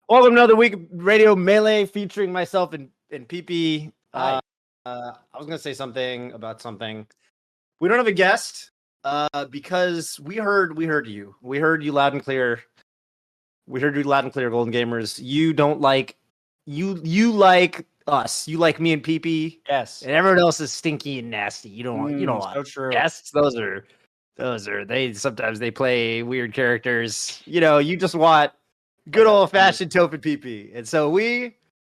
Welcome to another week of Radio Melee featuring myself and PP. Hi. I was gonna say something about something. We don't have a guest because we heard you. We heard you loud and clear. We heard you loud and clear, Golden Gamers. You don't like you like us. You like me and PP. Yes. And everyone else is stinky and nasty. You don't want So true. guests. Those are they sometimes they play weird characters. You just want good old fashioned Toph and PP. And so we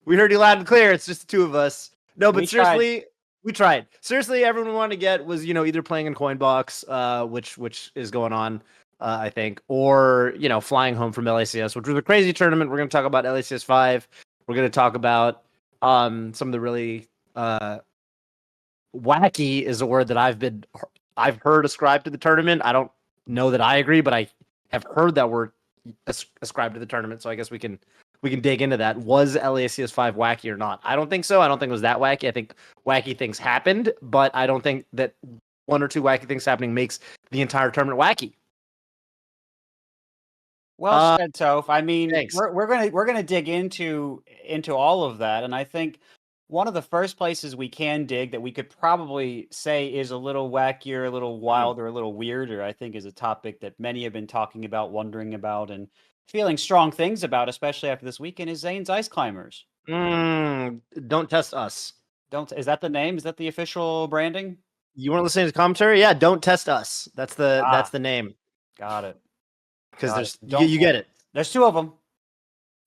heard you loud and clear. It's just the two of us. No, but seriously, we tried. Seriously, everyone we wanted to get was, either playing in Coinbox, which is going on, I think, or, flying home from LACS, which was a crazy tournament. We're going to talk about LACS 5. We're going to talk about some of the really wacky is a word that I've heard ascribed to the tournament. I don't know that I agree, but I have heard that word ascribed to the tournament, so I guess we can dig into that. Was LACS 5 wacky or not? I don't think so. I don't think it was that wacky. I think wacky things happened, but I don't think that one or two wacky things happening makes the entire tournament wacky. Well said, Toph. I mean, thanks. we're gonna dig into all of that, and I think one of the first places we can dig that we could probably say is a little wackier, a little wilder, a little weirder, I think is a topic that many have been talking about, wondering about, and feeling strong things about, especially after this weekend, is Zane's Ice Climbers. Don't test us. Is that the name? Is that the official branding? You weren't listening to the commentary? Yeah, don't test us. That's the name. Got it. Because you get it. There's two of them.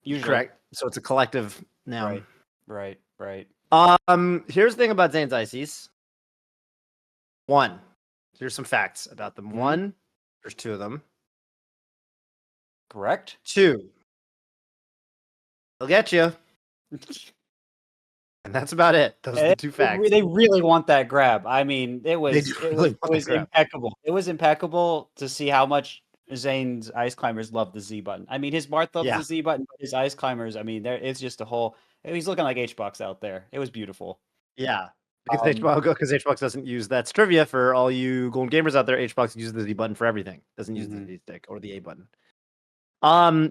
Usually. Correct. So it's a collective noun. Right. Here's the thing about Zane's Ices. One, here's some facts about them. One, there's two of them. Correct. Two, they'll get you. And that's about it. Those are the two facts. They really want that grab. I mean, it was impeccable. It was impeccable to see how much Zane's Ice Climbers love the Z button. I mean, his Marth loves the Z button, but his Ice Climbers, I mean, it's just a whole... He's looking like Hbox out there. It was beautiful. Yeah. Because Hbox doesn't use... That's trivia for all you Golden Gamers out there. Hbox uses the Z button for everything. Doesn't use the Z stick or the A button.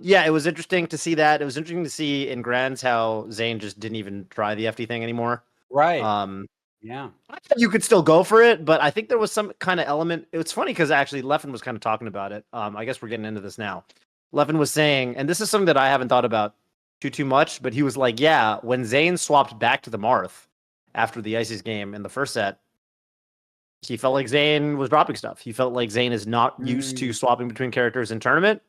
Yeah, it was interesting to see that. It was interesting to see in Grands how Zane just didn't even try the FD thing anymore. Right. Yeah. I thought you could still go for it, but I think there was some kind of element. It's funny because actually Leffen was kind of talking about it. I guess we're getting into this now. Leffen was saying, and this is something that I haven't thought about too much, but he was like, yeah, when Zane swapped back to the Marth after the Ices game in the first set, he felt like Zane was dropping stuff. He felt like Zane is not used to swapping between characters in tournament.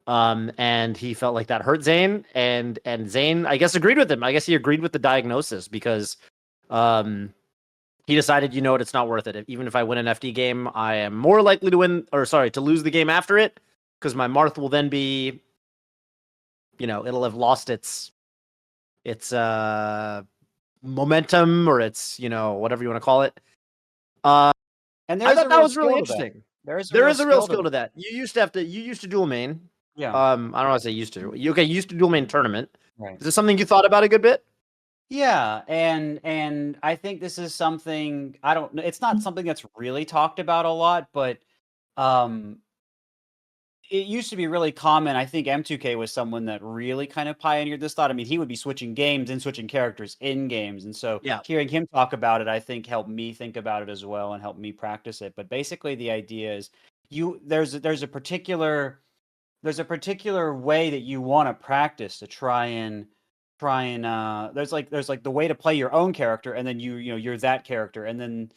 And he felt like that hurt Zane, and Zane, I guess, agreed with him. I guess he agreed with the diagnosis because he decided, you know what, it's not worth it. Even if I win an FD game, I am more likely to lose the game after it, because my Marth will then be, it'll have lost its momentum, or its, whatever you want to call it. And I thought that was really interesting. There is a real skill to that. You used to dual main. Yeah. I don't want to say used to. You used to dual main tournament. Right. Is this something you thought about a good bit? Yeah, and I think this is something it's not something that's really talked about a lot, but it used to be really common. I think M2K was someone that really kind of pioneered this thought. I mean, he would be switching games and switching characters in games, and so hearing him talk about it, I think helped me think about it as well and helped me practice it. But basically, the idea is there's a particular way that you want to practice to try and there's like the way to play your own character, and then you're that character, and then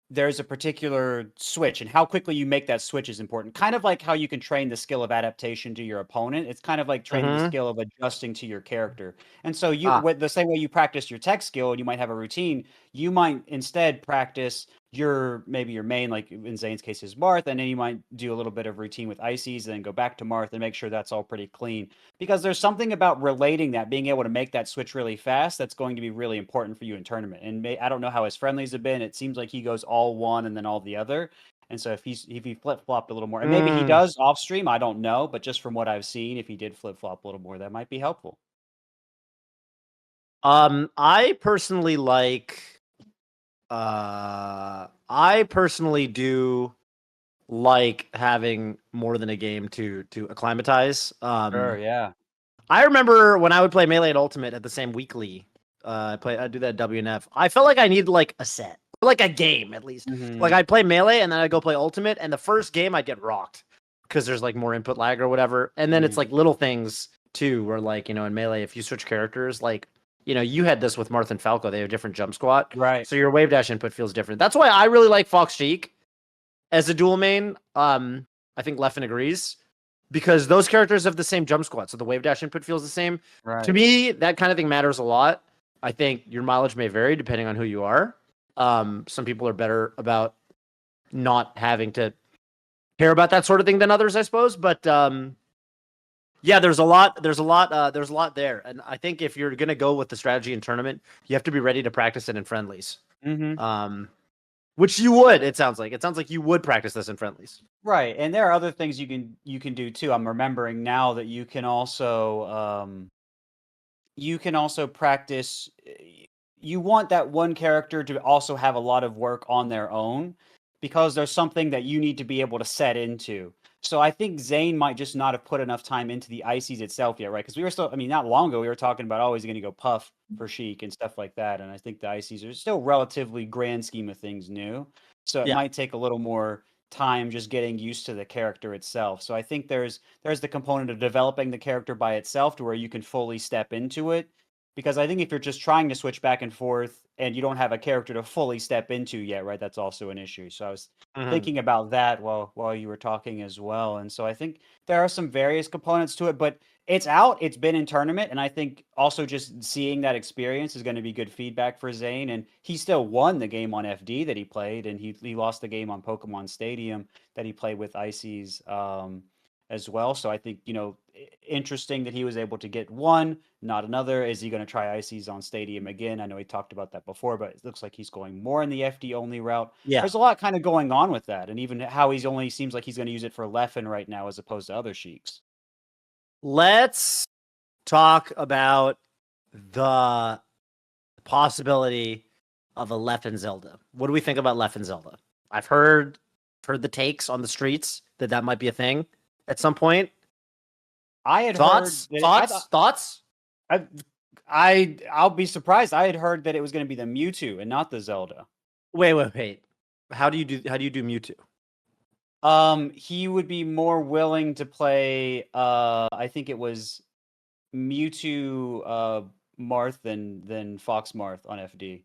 there's a particular switch, and how quickly you make that switch is important. Kind of like how you can train the skill of adaptation to your opponent. It's kind of like training the skill of adjusting to your character. And so the same way you practice your tech skill, and you might have a routine, you might instead practice your main, like in Zane's case, is Marth, and then you might do a little bit of routine with Ices, and then go back to Marth and make sure that's all pretty clean. Because there's something about relating that, being able to make that switch really fast, that's going to be really important for you in tournament. And I don't know how his friendlies have been. It seems like he goes all one and then all the other. And so if he flip-flopped a little more, and maybe he does off stream, I don't know, but just from what I've seen, if he did flip-flop a little more, that might be helpful. I personally do like having more than a game to acclimatize. Sure, yeah. I remember when I would play Melee and Ultimate at the same weekly. I'd do that at WNF. I felt like I needed like a set, or like a game at least. Like I'd play Melee and then I'd go play Ultimate, and the first game I'd get rocked because there's like more input lag or whatever. And then it's like little things too, where like, in Melee, if you switch characters, like, you had this with Marth and Falco, they have different jump squat. Right. So your wave dash input feels different. That's why I really like Fox Sheik as a dual main. I think Leffen agrees, because those characters have the same jump squat, so the wave dash input feels the same. Right. To me, that kind of thing matters a lot. I think your mileage may vary depending on who you are. Some people are better about not having to care about that sort of thing than others, I suppose. But yeah, there's a lot there. And I think if you're gonna go with the strategy in tournament, you have to be ready to practice it in friendlies. Which you would. It sounds like you would practice this in friendlies. Right, and there are other things you can do too. I'm remembering now that you can also practice. You want that one character to also have a lot of work on their own, because there's something that you need to be able to set into. So I think Zane might just not have put enough time into the ICs itself yet, right? Because we were still, not long ago, we were talking about, he's going to go Puff for Sheik and stuff like that. And I think the ICs are still relatively grand scheme of things new. So it might take a little more time just getting used to the character itself. So I think there's the component of developing the character by itself to where you can fully step into it. Because I think if you're just trying to switch back and forth and you don't have a character to fully step into yet, right, that's also an issue. So I was thinking about that while you were talking as well. And so I think there are some various components to it, but it's out. It's been in tournament. And I think also just seeing that experience is going to be good feedback for Zane. And he still won the game on FD that he played. And he lost the game on Pokemon Stadium that he played with Ices as well. So I think, interesting that he was able to get one, not another. Is he going to try Ices on Stadium again? I know he talked about that before, but it looks like he's going more in the FD only route. Yeah. There's a lot kind of going on with that. And even how he's only seems like he's going to use it for Leffen right now as opposed to other Sheiks. Let's talk about the possibility of a Leffen Zelda. What do we think about Leffen Zelda? I've heard the takes on the streets that might be a thing at some point. I had thoughts. I'll be surprised. I had heard that it was going to be the Mewtwo and not the Zelda. Wait. How do you do Mewtwo? He would be more willing to play. I think it was Mewtwo, Marth than Fox Marth on FD.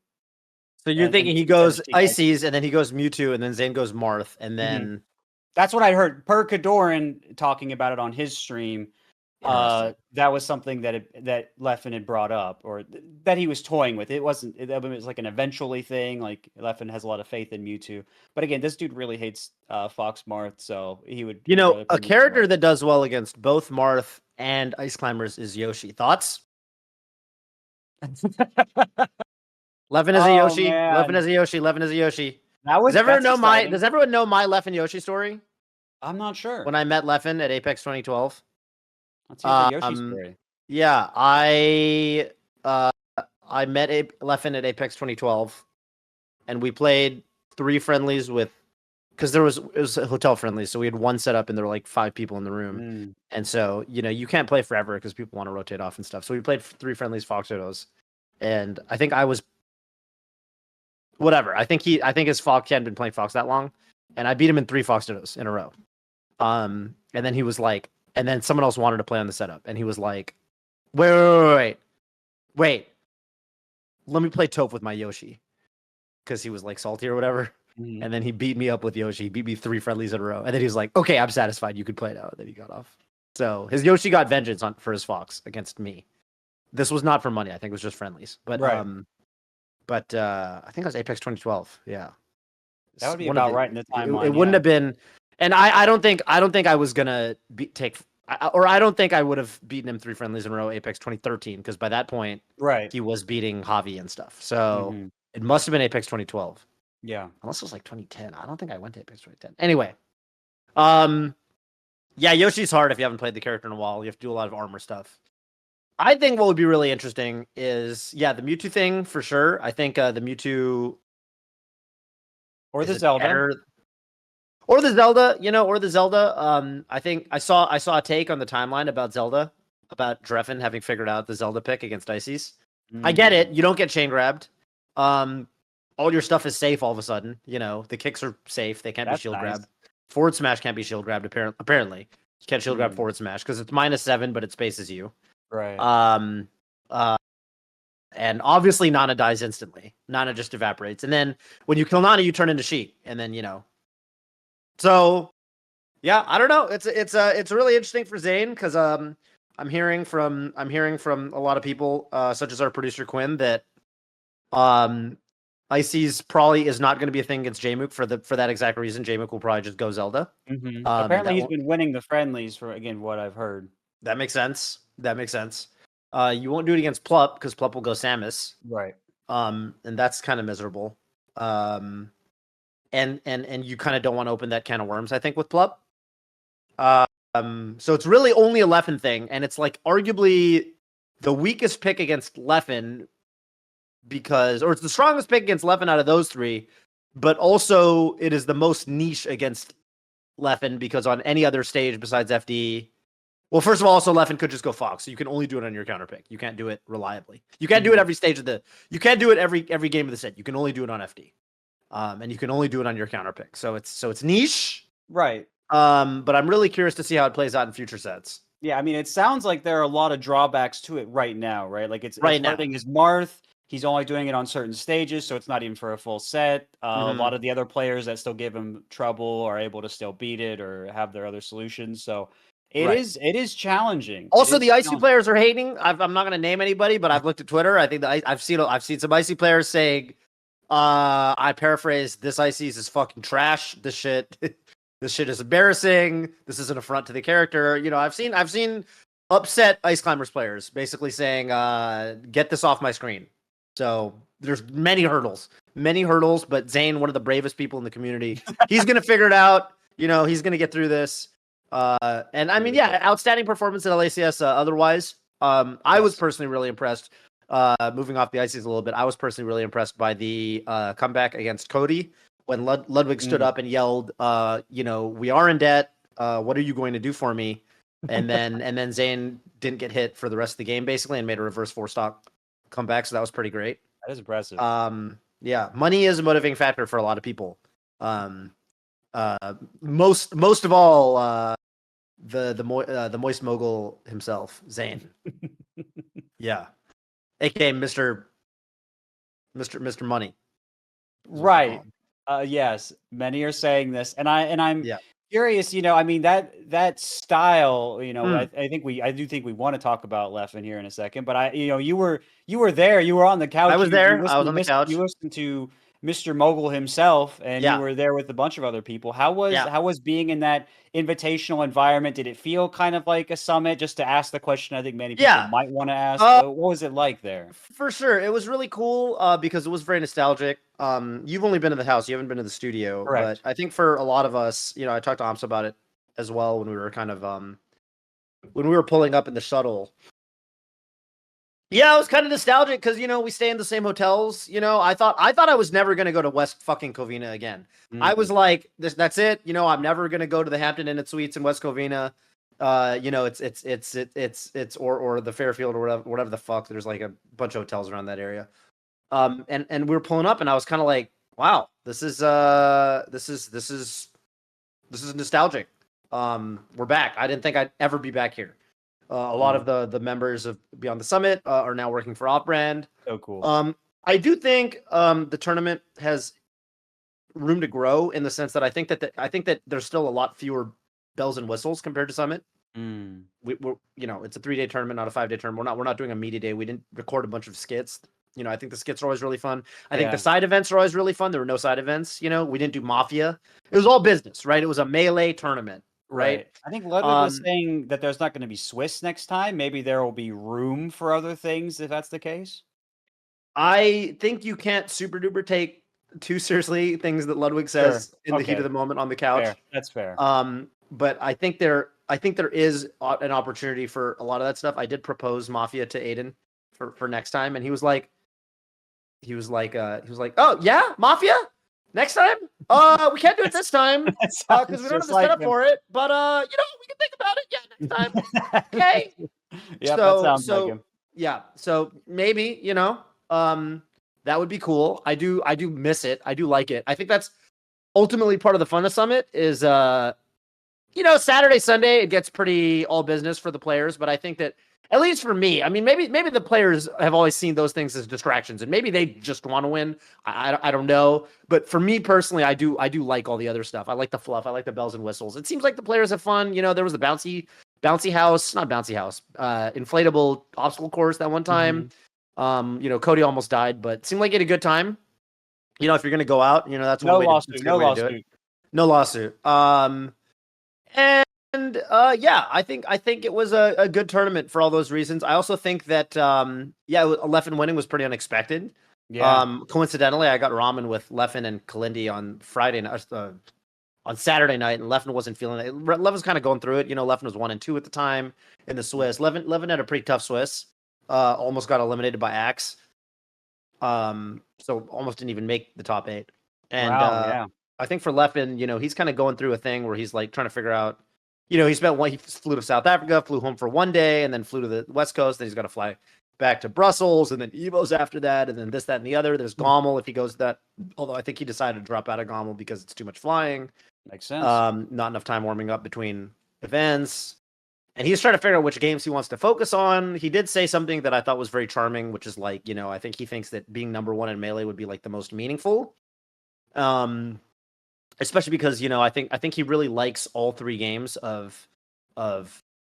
So you're thinking he goes Ices and then he goes Mewtwo and then Zane goes Marth and then. That's what I heard. Per Kadoran talking about it on his stream. That was something that Leffen had brought up, or that he was toying with. It was like an eventually thing. Like Leffen has a lot of faith in Mewtwo, but again, this dude really hates Fox Marth, so he would. A character that does well against both Marth and Ice Climbers is Yoshi. Thoughts? Leffen is a Yoshi. Man. Leffen is a Yoshi. Leffen is a Yoshi. Does everyone know my Leffen Yoshi story? I'm not sure. When I met Leffen at Apex 2012. Let's hear the Yoshi story. Yeah, I met Leffen at Apex 2012, and we played 3 friendlies because it was hotel friendlies, so we had one set up and there were like 5 people in the room, and so you can't play forever because people want to rotate off and stuff. So we played 3 friendlies, Fox Odos, and I think I was whatever. I think his Fox hadn't been playing Fox that long, and I beat him in 3 Fox Odos in a row. And then he was like. And then someone else wanted to play on the setup. And he was like, wait. Let me play Toph with my Yoshi. Because he was like salty or whatever. And then he beat me up with Yoshi. He beat me 3 friendlies in a row. And then he was like, okay, I'm satisfied. You could play now. And then he got off. So his Yoshi got vengeance for his Fox against me. This was not for money. I think it was just friendlies. But right. I think it was Apex 2012. Yeah. That would be about right in the timeline. It wouldn't have been. And I don't think I was gonna I don't think I would have beaten him 3 friendlies in a row Apex 2013, because by that point, right, he was beating Javi and stuff. So it must have been Apex 2012. Yeah, unless it was like 2010. I don't think I went to Apex 2010. Anyway, yeah, Yoshi's hard if you haven't played the character in a while. You have to do a lot of armor stuff. I think what would be really interesting is the Mewtwo thing for sure. I think the Mewtwo or the Zelda. Or the Zelda, or the Zelda. I think I saw a take on the timeline about Zelda about Dreffen having figured out the Zelda pick against Ices. I get it. You don't get chain grabbed. All your stuff is safe all of a sudden. You know, the kicks are safe. They can't be shield grabbed. Forward smash can't be shield grabbed, apparently. You can't shield grab forward smash because it's -7, but it spaces you. Right. And obviously Nana dies instantly. Nana just evaporates. And then when you kill Nana, you turn into Sheik. And then, you know. So, yeah, I don't know. It's really interesting for Zane because I'm hearing from a lot of people, such as our producer Quinn, that Ices probably is not going to be a thing against Jmook for that exact reason. Jmook will probably just go Zelda. Apparently, he's been winning the friendlies for, again, what I've heard. That makes sense. You won't do it against Plup because Plup will go Samus. Right. And that's kind of miserable. And you kind of don't want to open that can of worms, I think, with Plup. So it's really only a Leffen thing, and it's like arguably the weakest pick against Leffen or it's the strongest pick against Leffen out of those three, but also it is the most niche against Leffen because on any other stage besides FD, well, first of all, also Leffen could just go Fox, so you can only do it on your counter pick. You can't do it reliably. You can't do it every stage of you can't do it every game of the set. You can only do it on FD. And you can only do it on your counter pick. So it's niche. Right. But I'm really curious to see how it plays out in future sets. Yeah, I mean, it sounds like there are a lot of drawbacks to it right now, right? Like it's hurting his Marth. He's only doing it on certain stages, so it's not even for a full set. A lot of the other players that still give him trouble are able to still beat it or have their other solutions. So it is challenging. Also, the Icy players are hating. I'm not going to name anybody, but I've looked at Twitter. I think that I've seen some Icy players saying, I paraphrase, "This Ices is fucking trash. This shit is embarrassing. This is an affront to the character." You know, I've seen upset Ice Climbers players basically saying, "Get this off my screen." So there's many hurdles, but Zane, one of the bravest people in the community, he's going to figure it out. You know, he's going to get through this. And I mean, yeah, outstanding performance at LACS. Otherwise, I was personally really impressed. Moving off the Ices a little bit, I was personally really impressed by the comeback against Cody when Ludwig stood up and yelled, you know, "We are in debt. What are you going to do for me?" And then Zane didn't get hit for the rest of the game basically and made a reverse 4-stock comeback. So that was pretty great. That is impressive. Yeah, money is a motivating factor for a lot of people. Most of all, the moist mogul himself, Zane. Yeah, aka Mr. Money. Right. Yes, many are saying this, and I'm curious. You know, I mean that style. You know, I do think we want to talk about Leffen here in a second. But you were there. You were on the couch. I was there. I was on the couch. You listened to Mr. Mogul himself, and you were there with a bunch of other people. How was being in that invitational environment? Did it feel kind of like a summit? Just to ask the question, I think many people might want to ask. What was it like there? For sure, it was really cool because it was very nostalgic. You've only been to the house; you haven't been to the studio. Correct. But I think for a lot of us, you know, I talked to Amps about it as well when we were kind of when we were pulling up in the shuttle. Yeah, it was kind of nostalgic because, you know, we stay in the same hotels. You know, I thought I was never going to go to West fucking Covina again. I was like, that's it. You know, I'm never going to go to the Hampton Inn and Suites in West Covina. You know, it's or the Fairfield or whatever the fuck. There's like a bunch of hotels around that area. And we were pulling up and I was kind of like, wow, this is nostalgic. We're back. I didn't think I'd ever be back here. A lot of the members of Beyond the Summit are now working for Off-Brand. So cool. I do think the tournament has room to grow in the sense that I think that there's still a lot fewer bells and whistles compared to Summit. We're you know, it's a 3-day tournament, not a 5-day tournament. We're not doing a media day. We didn't record a bunch of skits. You know, I think the skits are always really fun. I think the side events are always really fun. There were no side events. You know, we didn't do Mafia. It was all business, right? It was a melee tournament. Right. I think Ludwig was saying that there's not going to be Swiss next time. Maybe there will be room for other things if that's the case. I think you can't super duper take too seriously things that Ludwig says in the heat of the moment on the couch. Fair. That's fair. But I think there is an opportunity for a lot of that stuff. I did propose Mafia to Aiden for next time, and he was like, "Oh yeah, Mafia." Next time? We can't do it this time because we don't have the setup for it. But you know, we can think about it. Yeah, next time. Okay. Yeah, that sounds like So him. yeah, so maybe, that would be cool. I do miss it. I do like it. I think that's ultimately part of the fun of Summit is Saturday, Sunday, it gets pretty all business for the players, but I think that at least for me, I mean, maybe the players have always seen those things as distractions, and maybe they just want to win. I don't know, but for me personally, I do like all the other stuff. I like the fluff. I like the bells and whistles. It seems like the players have fun. There was the bouncy house, not bouncy house, inflatable obstacle course that one time. Cody almost died, but it seemed like he had a good time. If you're gonna go out, that's one No way to. That's lawsuit. a good No way to do it. lawsuit. No lawsuit. And yeah, I think it was a good tournament for all those reasons. I also think that Leffen winning was pretty unexpected. Yeah. Coincidentally, I got ramen with Leffen and Kalindi on Friday night, on Saturday night, and Leffen wasn't feeling it. Leffen's kind of going through it. Leffen was 1-2 at the time in the Swiss. Leffen had a pretty tough Swiss. Almost got eliminated by Axe. So almost didn't even make the top 8. And Wow. Yeah. I think for Leffen, he's kind of going through a thing where he's like trying to figure out. He flew to South Africa, flew home for one day, and then flew to the West Coast. Then he's got to fly back to Brussels, and then Evo's after that, and then this, that, and the other. There's Gommel if he goes to that. Although I think he decided to drop out of Gommel because it's too much flying. Makes sense. Not enough time warming up between events. And he's trying to figure out which games he wants to focus on. He did say something that I thought was very charming, which is like, I think he thinks that being number 1 in Melee would be like the most meaningful. Especially because, I think he really likes all 3 games of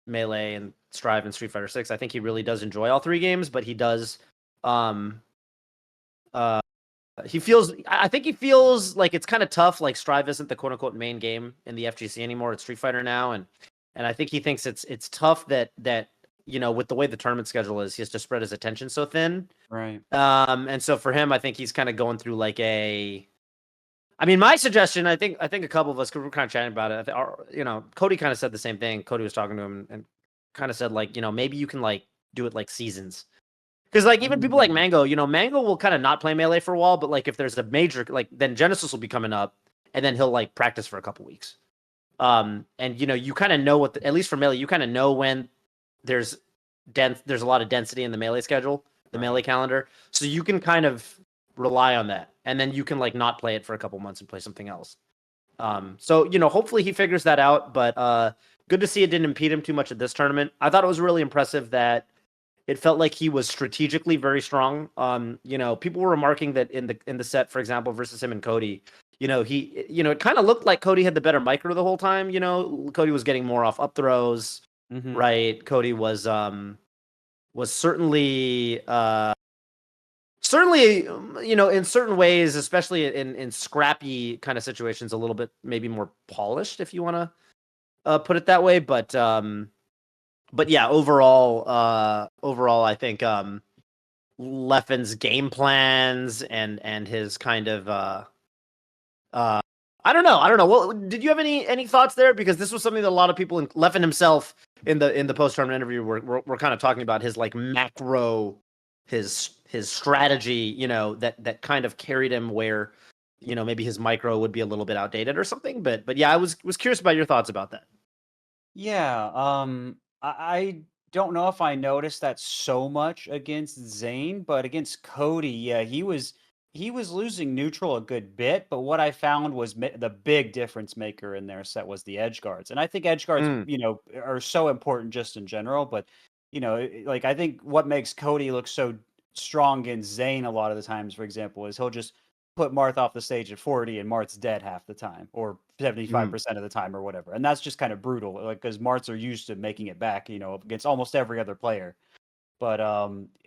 Melee and Strive and Street Fighter 6. I think he really does enjoy all 3 games, but he does I think he feels like it's kind of tough. Like Strive isn't the quote unquote main game in the FGC anymore. It's Street Fighter now. And I think he thinks it's tough that with the way the tournament schedule is, he has to spread his attention so thin. Right. And so for him, I think he's kind of going through like my suggestion, I think a couple of us, because we're kind of chatting about it, Cody kind of said the same thing. Cody was talking to him and kind of said like, maybe you can like do it like seasons. Because like even people like Mango, Mango will kind of not play Melee for a while, but like if there's a major, like then Genesis will be coming up, and then he'll like practice for a couple weeks. And you kind of know at least for Melee, you kind of know when there's a lot of density in the Melee schedule, the Melee calendar, so you can kind of rely on that, and then you can like not play it for a couple months and play something else. So hopefully he figures that out. But good to see it didn't impede him too much at this tournament. I thought it was really impressive that it felt like he was strategically very strong. People were remarking that in the set, for example, versus him and Cody, it kind of looked like Cody had the better micro the whole time. Cody was getting more off up throws, right? Cody was certainly in certain ways, especially in scrappy kind of situations, a little bit maybe more polished, if you want to put it that way. But yeah, overall, I think Leffen's game plans and his kind of I don't know. Well, did you have any thoughts there? Because this was something that a lot of people, Leffen himself, in the post tournament interview, were kind of talking about his like macro, his strategy, that kind of carried him where, maybe his micro would be a little bit outdated or something. But yeah, I was curious about your thoughts about that. Yeah. I don't know if I noticed that so much against Zane, but against Cody, yeah, he was losing neutral a good bit. But what I found was the big difference maker in their set was the edge guards, and I think edge guards, are so important just in general. But like I think what makes Cody look so strong against Zane a lot of the times, for example, is he'll just put Marth off the stage at 40 and Marth's dead half the time, or 75% of the time, or whatever. And that's just kind of brutal, like because Marths are used to making it back, against almost every other player. But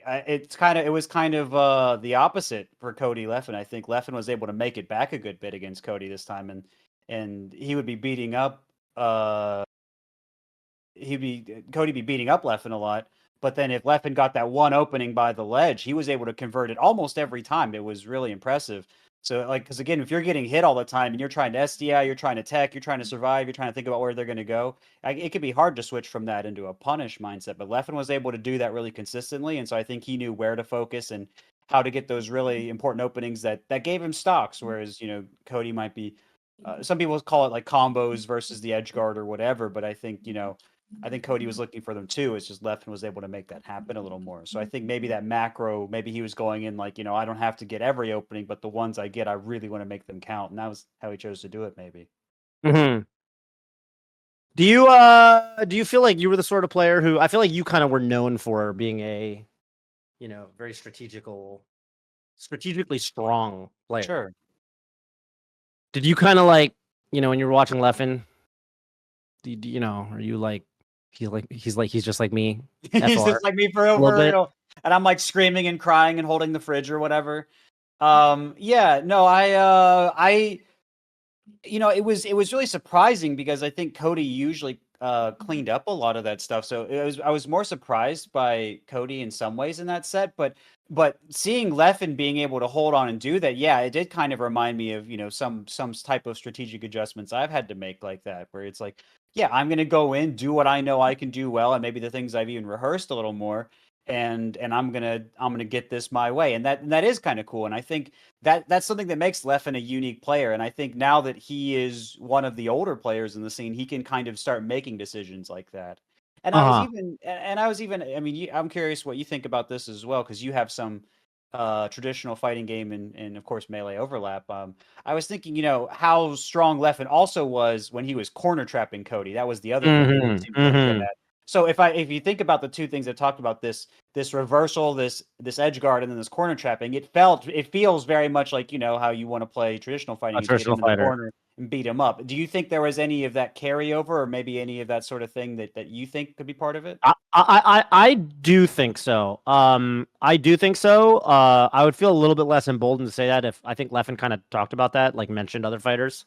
it was kind of the opposite for Cody Leffen. I think Leffen was able to make it back a good bit against Cody this time, and he would be beating up Cody be beating up Leffen a lot. But then if Leffen got that one opening by the ledge, he was able to convert it almost every time. It was really impressive. So, like, because again, if you're getting hit all the time and you're trying to SDI, you're trying to tech, you're trying to survive, you're trying to think about where they're going to go, it could be hard to switch from that into a punish mindset. But Leffen was able to do that really consistently. And so I think he knew where to focus and how to get those really important openings that gave him stocks. Whereas, Cody might be, some people call it like combos versus the edge guard or whatever. But I think, I think Cody was looking for them too. It's just Leffen was able to make that happen a little more. So I think maybe that macro, maybe he was going in like, I don't have to get every opening, but the ones I get, I really want to make them count. And that was how he chose to do it, maybe. Mm-hmm. Do you feel like you were the sort of player who I feel like you kind of were known for being a, very strategically strong player. Sure. Did you kind of like, when you were watching Leffen, are you like he's just like me? He's just like me for over, and I'm like screaming and crying and holding the fridge or whatever. Yeah, no, it was really surprising because I think Cody usually cleaned up a lot of that stuff. So I was more surprised by Cody in some ways in that set, but seeing Leffen being able to hold on and do that, yeah, it did kind of remind me of, some type of strategic adjustments I've had to make like that, where it's like, yeah, I'm going to go in, do what I know I can do well, and maybe the things I've even rehearsed a little more, and I'm gonna get this my way, and that is kind of cool. And I think that's something that makes Leffen a unique player. And I think now that he is one of the older players in the scene, he can kind of start making decisions like that. And I was even, I mean, I'm curious what you think about this as well, because you have some traditional fighting game and of course melee overlap. I was thinking, how strong Leffen also was when he was corner trapping Cody. That was the other thing that he seemed really good at. So if you think about the two things I talked about, this reversal, this edge guard, and then this corner trapping, it feels very much like how you want to play traditional fighting. A traditional get him in fighter. the corner and beat him up. Do you think there was any of that carryover, or maybe any of that sort of thing that you think could be part of it? I do think so. I do think so. I would feel a little bit less emboldened to say that if I think Leffen kind of talked about that, like mentioned other fighters.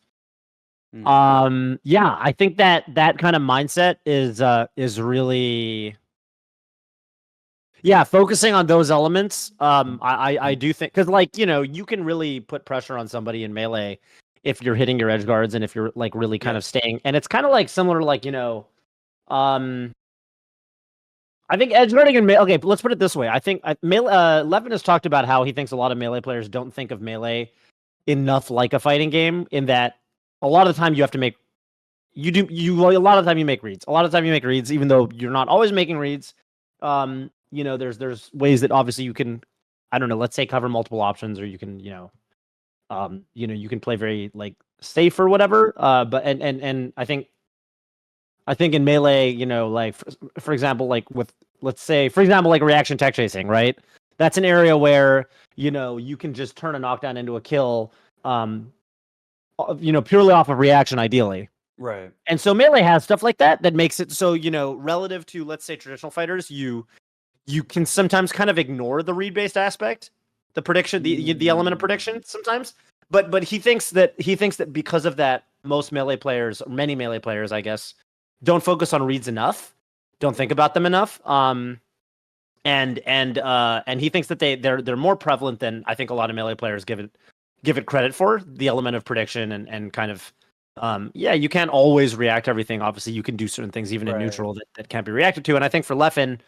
Yeah, I think that kind of mindset is really, yeah, focusing on those elements. I do think, because like, you can really put pressure on somebody in melee if you're hitting your edge guards and if you're like really kind of staying, and it's kind of like similar to like, I think edge guarding and melee. Okay, let's put it this way. I think Leffen has talked about how he thinks a lot of melee players don't think of melee enough like a fighting game, in that a lot of the time you have to make a lot of the time you make reads. A lot of the time you make reads, even though you're not always making reads. There's ways that obviously you can, I don't know, let's say cover multiple options, or you can, you can play very like safe or whatever. But and I think in melee, like for example, like with, let's say, for example, like reaction tech chasing, right? That's an area where, you can just turn a knockdown into a kill, purely off of reaction, ideally. Right. And so melee has stuff like that makes it so, relative to, let's say, traditional fighters, you can sometimes kind of ignore the read-based aspect, the prediction, the element of prediction sometimes. But he thinks that because of that, most melee players, or many melee players, I guess, don't focus on reads enough, don't think about them enough. And he thinks that they're more prevalent than I think a lot of melee players give it credit for, the element of prediction and kind of, you can't always react to everything. Obviously, you can do certain things even in neutral that can't be reacted to. And I think for Leffen,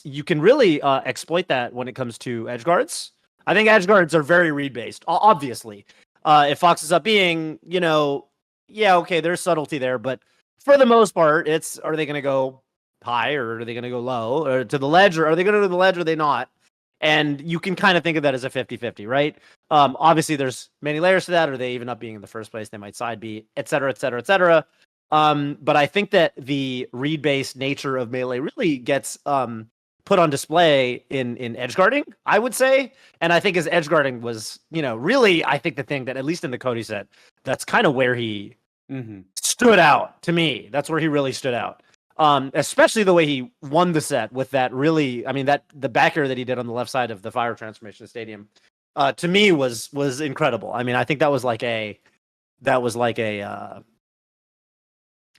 you can really exploit that when it comes to edge guards. I think edge guards are very read based. Obviously, if Fox is up being, okay, there's subtlety there, but for the most part, it's, are they going to go high, or are they going to go low, or to the ledge, or are they going to do the ledge, or are they not? And you can kind of think of that as a 50-50, right? Obviously, there's many layers to that. Are they even up being in the first place? They might side B, et cetera, et cetera, et cetera. But I think that the read-based nature of melee really gets put on display in edge guarding, I would say. And I think his edge guarding was, really, I think the thing that, at least in the Cody set, that's kind of where he stood out to me. That's where he really stood out. Especially the way he won the set with that really, I mean, that the back air that he did on the left side of the fire transformation stadium, to me was incredible. I mean, I think that was like a,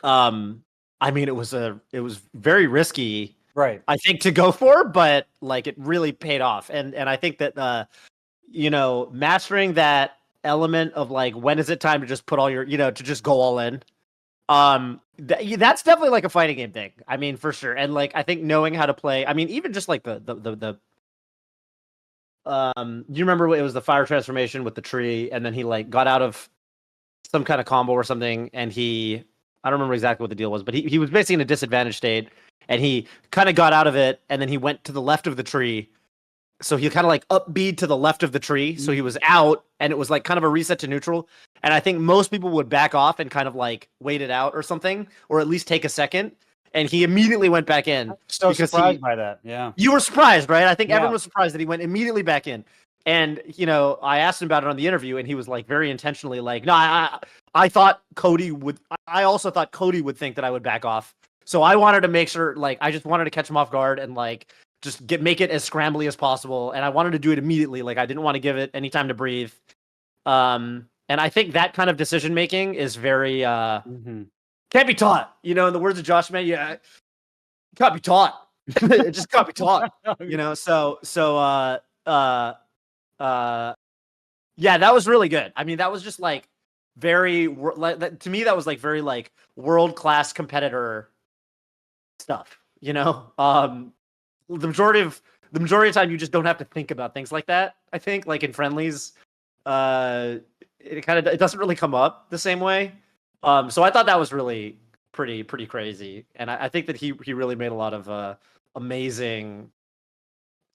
I mean, it was very risky, right? I think, to go for, but like it really paid off. And I think that, mastering that element of like, when is it time to just put all your, to just go all in. That's definitely like a fighting game thing. I mean, for sure. And like, I think knowing how to play, I mean, even just like you remember it was the fire transformation with the tree, and then he like got out of some kind of combo or something, and he I don't remember exactly what the deal was, but he was basically in a disadvantaged state, and he kind of got out of it, and then he went to the left of the tree. So he kind of like up B to the left of the tree. So he was out, and it was like kind of a reset to neutral. And I think most people would back off and kind of like wait it out or something, or at least take a second. And he immediately went back in. I'm so surprised by that. Yeah. You were surprised, right? I think everyone was surprised that he went immediately back in. And, you know, I asked him about it on the interview, and he was like very intentionally like, no, I thought Cody would, I also thought Cody would think that I would back off. So I wanted to make sure, like, I just wanted to catch him off guard and like, just make it as scrambly as possible, and I wanted to do it immediately. Like I didn't want to give it any time to breathe. And I think that kind of decision making is very can't be taught. You know, in the words of Josh May, yeah, can't be taught. It just can't be taught. You know, so yeah, that was really good. I mean, that was just like very to me that was like very like world-class competitor stuff, you know? The majority of time you just don't have to think about things like that. I think like in friendlies, it doesn't really come up the same way. So I thought that was really pretty crazy, and I think that he really made a lot of amazing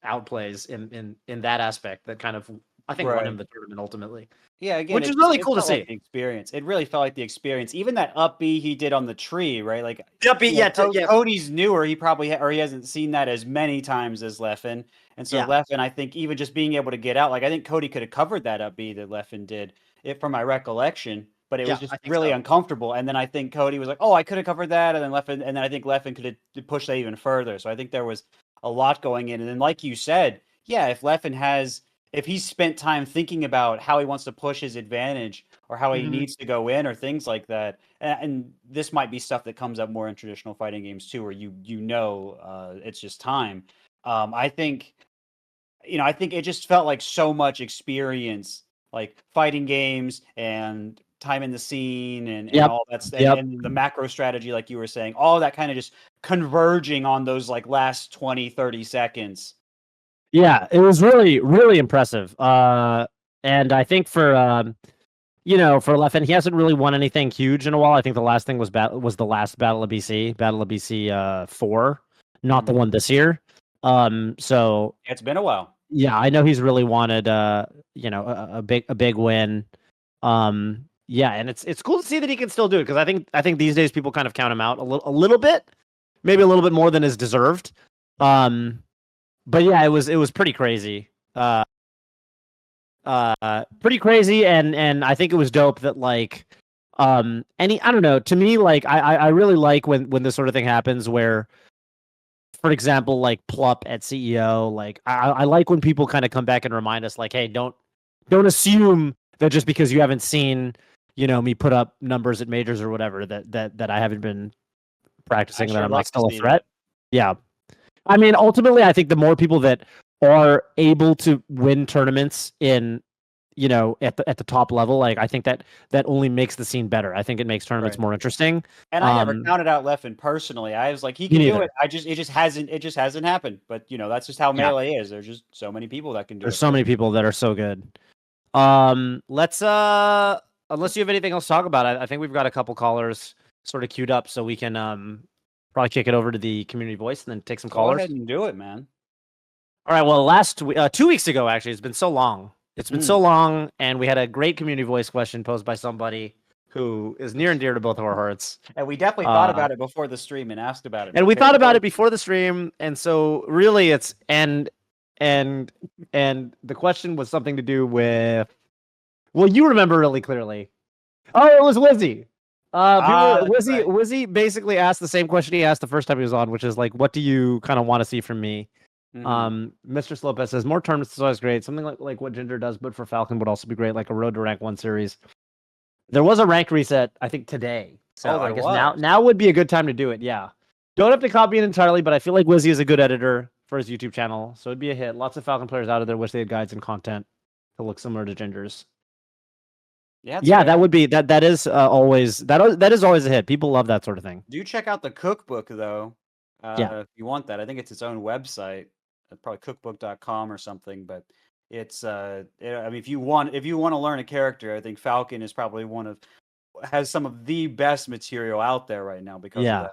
outplays in that aspect that kind of I think won him the tournament ultimately. Yeah, again, which is really cool to see. Like the experience. It really felt like the experience. Even that up B he did on the tree, right? Like up B, yeah. Cody's newer. He probably or he hasn't seen that as many times as Leffen, and so Leffen, I think, even just being able to get out, like I think Cody could have covered that up B that Leffen did, from my recollection, but it was just really uncomfortable. And then I think Cody was like, "Oh, I could have covered that," and then I think Leffen could have pushed that even further. So I think there was a lot going in, and then like you said, yeah, if he's spent time thinking about how he wants to push his advantage or how he needs to go in or things like that, and this might be stuff that comes up more in traditional fighting games too, where it's just time. I think it just felt like so much experience, like fighting games and time in the scene and all that stuff, and the macro strategy, like you were saying, all that kind of just converging on those like last 20-30 seconds. Yeah, it was really, really impressive. And I think for for Leffen, he hasn't really won anything huge in a while. I think the last thing was the last Battle of BC 4, not the one this year. So it's been a while. Yeah, I know he's really wanted a big win. Yeah, and it's cool to see that he can still do it, because I think these days people kind of count him out a little bit, maybe a little bit more than is deserved. But yeah, it was pretty crazy. Pretty crazy, and I think it was dope that like I don't know, to me, like I really like when this sort of thing happens where, for example, like Plup at CEO, like I like when people kind of come back and remind us like, hey, don't assume that just because you haven't seen, me put up numbers at majors or whatever that I haven't been practicing, that I'm not still a threat. Yeah. I mean, ultimately, I think the more people that are able to win tournaments in, at the top level, like I think that only makes the scene better. I think it makes tournaments more interesting. And I never counted out Leffen personally. I was like, he can do it. It just hasn't happened. But that's just how Melee is. There's just so many people that can do it. There's so many people that are so good. Let's unless you have anything else to talk about, I think we've got a couple callers sort of queued up, so we can probably kick it over to the community voice and then take some callers. Go ahead and do it, man. All right. Well, 2 weeks ago, actually, it's been so long. So long, and we had a great community voice question posed by somebody who is near and dear to both of our hearts. And we definitely thought about it before the stream and asked about it. And we thought about it before the stream, and so really, it's and the question was something to do with. Well, you remember really clearly. Oh, it was Wizzy. Wizzy basically asked the same question he asked the first time he was on, which is like, what do you kind of want to see from me? Mr. Lopez says more tournaments is always great. Something like what Ginger does, but for Falcon would also be great, like a road to rank 1 series. There was a rank reset, I think, today. So I guess now would be a good time to do it. Yeah. Don't have to copy it entirely, but I feel like Wizzy is a good editor for his YouTube channel, so it'd be a hit. Lots of Falcon players out of there wish they had guides and content to look similar to Ginger's. Yeah, that would be that is always always a hit. People love that sort of thing. Do check out the cookbook though. If you want that. I think it's its own website, probably cookbook.com or something, but it's I mean, if you want to learn a character, I think Falcon is probably one of has some of the best material out there right now because of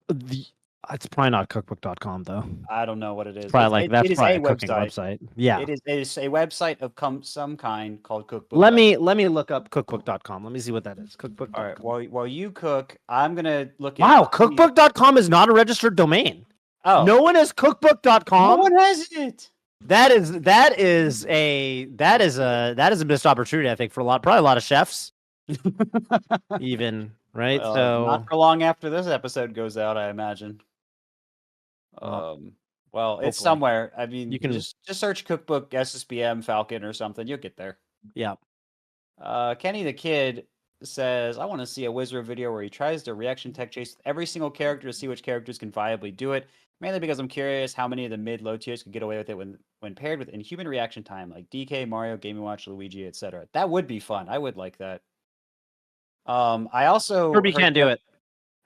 that. It's probably not cookbook.com though. I don't know what it It's is. probably It is probably a cooking website. Yeah. It is a website of some kind called Cookbook. Let me look up cookbook.com. Let me see what that is. Cookbook.com. All right. While you cook, I'm gonna look at. Wow, cookbook.com is not a registered domain. Oh, no one has cookbook.com. No one has it. That is a missed opportunity, I think, for probably a lot of chefs. Even, right? Well, so not for long after this episode goes out, I imagine. Well, it's somewhere. I mean, you can just search Cookbook SSBM Falcon or something. You'll get there. Yeah. Kenny the Kid says, I want to see a Wizard video where he tries to reaction tech chase every single character to see which characters can viably do it. Mainly because I'm curious how many of the mid-low tiers can get away with it when paired with inhuman reaction time, like DK, Mario, Game & Watch, Luigi, etc. That would be fun. I would like that. I also Kirby can't do it.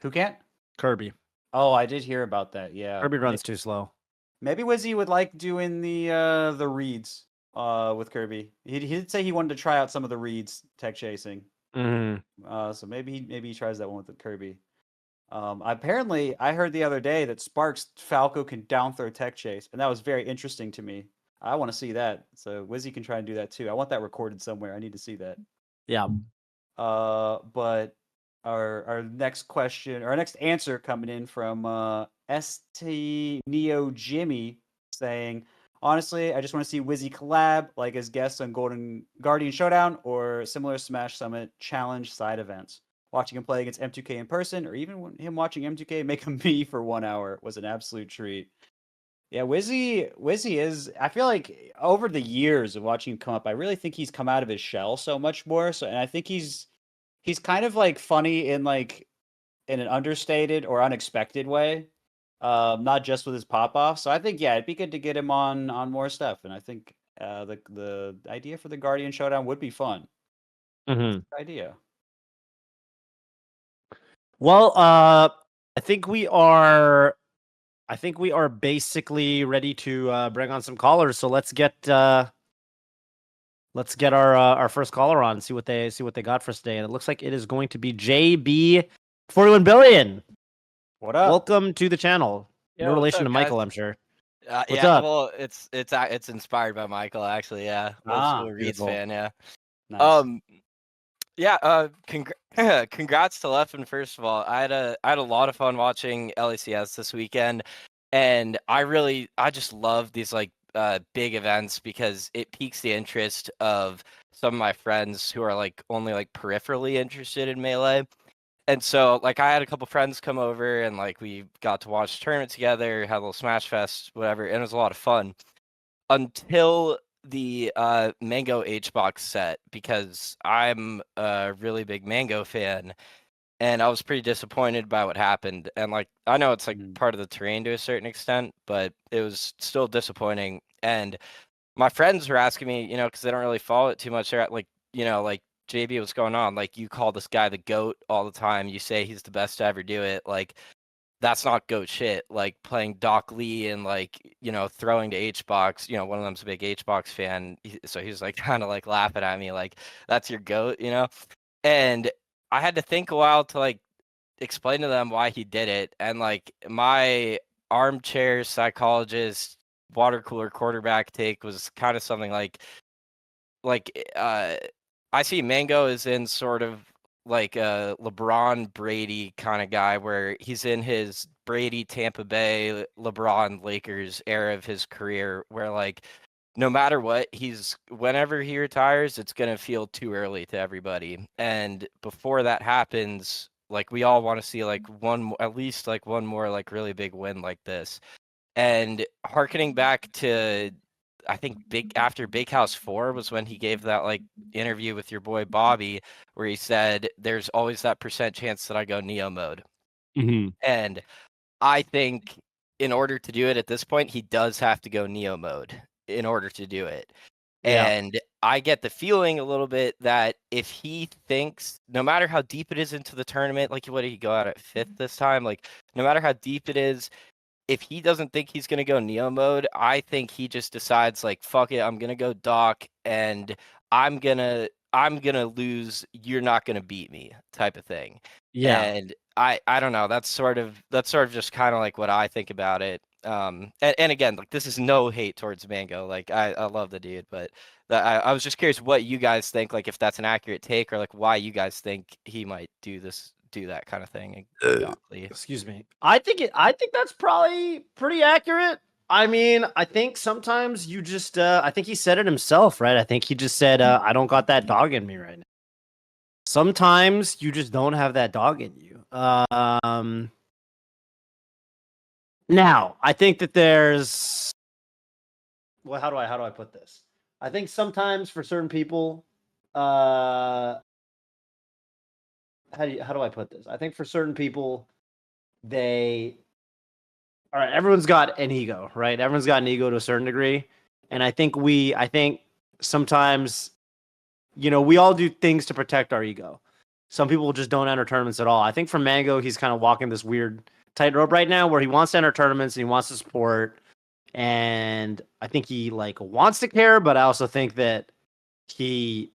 Who can't? Kirby. Oh, I did hear about that. Yeah. Kirby runs too slow. Maybe Wizzy would like doing the reads with Kirby. He did say he wanted to try out some of the reads tech chasing. So maybe he tries that one with Kirby. Apparently, I heard the other day that Sparks Falco can down throw tech chase, and that was very interesting to me. I want to see that. So Wizzy can try and do that too. I want that recorded somewhere. I need to see that. Yeah. But our next question, our next answer coming in from ST Neo Jimmy saying, honestly, I just want to see Wizzy collab like as guests on Golden Guardian Showdown or similar Smash Summit challenge side events. Watching him play against M2K in person, or even him watching M2K make a me for 1 hour was an absolute treat. Yeah, Wizzy is. I feel like over the years of watching him come up, I really think he's come out of his shell so much more. So, and I think he's kind of like funny in an understated or unexpected way, not just with his pop off. So I think it'd be good to get him on more stuff. And I think the idea for the Guardian Showdown would be fun. Good idea. Well, I think we are basically ready to bring on some callers. So let's get our first caller on and see what they got for us today. And it looks like it is going to be JB 41 billion. What up? Welcome to the channel. No relation to Michael, I'm sure. What's up? Well, it's inspired by Michael, actually. Yeah, old school Reeds fan. Yeah. Nice. Congrats to Leffen. First of all, I had a lot of fun watching LACS this weekend, and I just love these big events because it piques the interest of some of my friends who are only peripherally interested in Melee. And so I had a couple friends come over and we got to watch the tournament together, had a little Smash Fest, whatever, and it was a lot of fun until the Mango Hbox set, because I'm a really big Mango fan, and I was pretty disappointed by what happened. And I know it's part of the terrain to a certain extent, but it was still disappointing. And my friends were asking me, because they don't really follow it too much, they're JB, what's going on? You call this guy the GOAT all the time. You say he's the best to ever do it. That's not GOAT shit. Playing Doc Lee and throwing to Hbox, one of them's a big Hbox fan. So he's kind of laughing at me that's your GOAT, And I had to think a while to explain to them why he did it. And my armchair psychologist, water cooler quarterback take was kind of something I see Mango is in sort of a LeBron Brady kind of guy, where he's in his Brady Tampa Bay LeBron Lakers era of his career, where no matter what, whenever he retires, it's gonna feel too early to everybody. And before that happens, we all want to see at least one more really big win like this. And harkening back to, I think after Big House 4 was when he gave that interview with your boy Bobby, where he said there's always that % chance that I go Neo mode. And I think in order to do it at this point, he does have to go Neo mode in order to do it. Yeah. And I get the feeling a little bit that if he thinks, no matter how deep it is into the tournament, what did he go out at 5th this time? No matter how deep it is, if he doesn't think he's going to go Neo mode, I think he just decides fuck it, I'm going to go Doc, and I'm going to I'm gonna lose, you're not gonna beat me type of thing. Yeah. And I don't know. That's sort of just kind of like what I think about it. And again, like this is no hate towards Mango. Like I love the dude, but I was just curious what you guys think. Like if that's an accurate take, or like why you guys think he might do that kind of thing. Exactly. Excuse me. I think that's probably pretty accurate. I mean, I think sometimes you just I think he said it himself, right? I think he just said I don't got that dog in me right now. Sometimes you just don't have that dog in you. Now, I think that there's well, how do I put this? I think sometimes for certain people how do I put this? I think for certain people they all right, everyone's got an ego, right? Everyone's got an ego to a certain degree. And I think sometimes, we all do things to protect our ego. Some people just don't enter tournaments at all. I think for Mango, he's kind of walking this weird tightrope right now where he wants to enter tournaments and he wants to support. And I think he wants to care, but I also think that he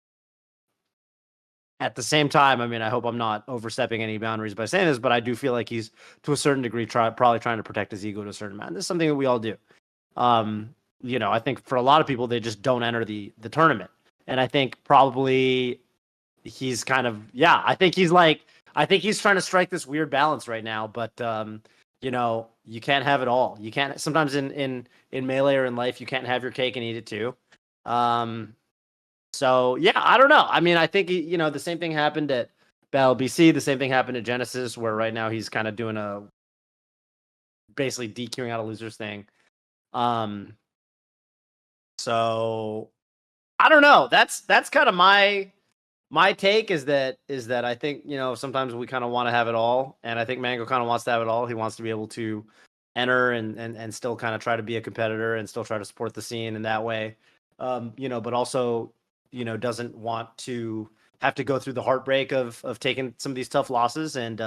at the same time, I mean, I hope I'm not overstepping any boundaries by saying this, but I do feel like he's to a certain degree probably trying to protect his ego to a certain amount. This is something that we all do. I think for a lot of people, they just don't enter the tournament, and I think probably he's kind of I think he's trying to strike this weird balance right now, but you can't have it all. You can't sometimes in Melee or in life, you can't have your cake and eat it too. So yeah, I don't know. I mean, I think the same thing happened at Battle BC. The same thing happened at Genesis, where right now he's kind of doing a basically DQing out a losers thing. So I don't know. That's kind of my take is that I think sometimes we kind of want to have it all, and I think Mango kind of wants to have it all. He wants to be able to enter and still kind of try to be a competitor and still try to support the scene in that way. But also doesn't want to have to go through the heartbreak of taking some of these tough losses, and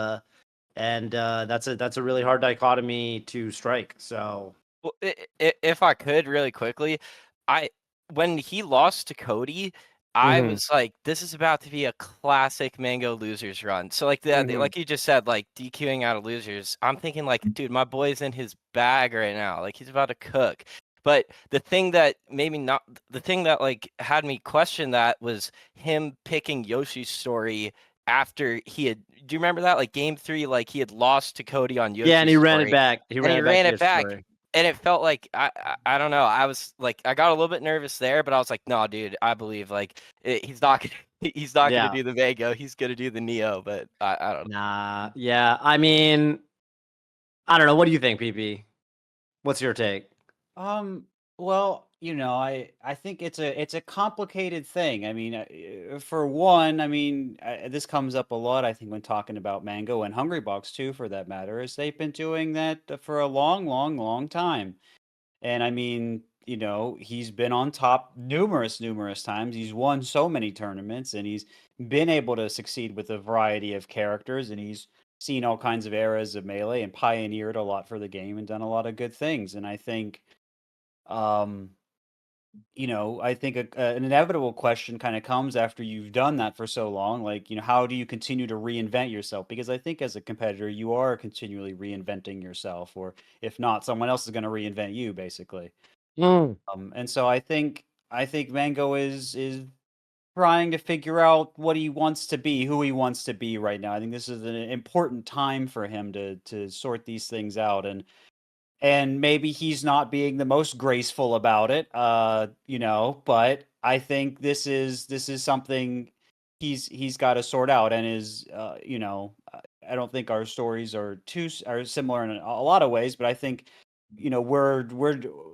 that's a really hard dichotomy to strike. So, well, if I could really quickly, when he lost to Cody, I was like, this is about to be a classic Mango losers run. So like like you just said, like DQing out of losers. I'm thinking like, dude, my boy's in his bag right now. Like he's about to cook. But the thing that like had me question that was him picking Yoshi's story after he had. Do you remember that? Like game 3, like he had lost to Cody on Yoshi's and he story, ran it back. He ran it back. And it felt like I don't know. I was like I got a little bit nervous there, but I was like, no, dude, I believe like he's not gonna do the Vego. He's gonna do the Neo. But I don't know. Nah, yeah. I mean, I don't know. What do you think, PP? What's your take? Well, I think it's a complicated thing. I mean, for one, I mean, this comes up a lot, I think, when talking about Mango and Hungrybox too, for that matter, is they've been doing that for a long, long, long time. And I mean, he's been on top numerous, numerous times. He's won so many tournaments, and he's been able to succeed with a variety of characters, and he's seen all kinds of eras of Melee and pioneered a lot for the game and done a lot of good things. And I think um, I think an inevitable question kind of comes after you've done that for so long. Like, how do you continue to reinvent yourself? Because I think as a competitor, you are continually reinventing yourself, or if not, someone else is going to reinvent you, basically. And so I think Mango is trying to figure out what he wants to be, who he wants to be right now. I think this is an important time for him to sort these things out, and maybe he's not being the most graceful about it, but I think this is something he's got to sort out, and I don't think our stories are similar in a lot of ways, but I think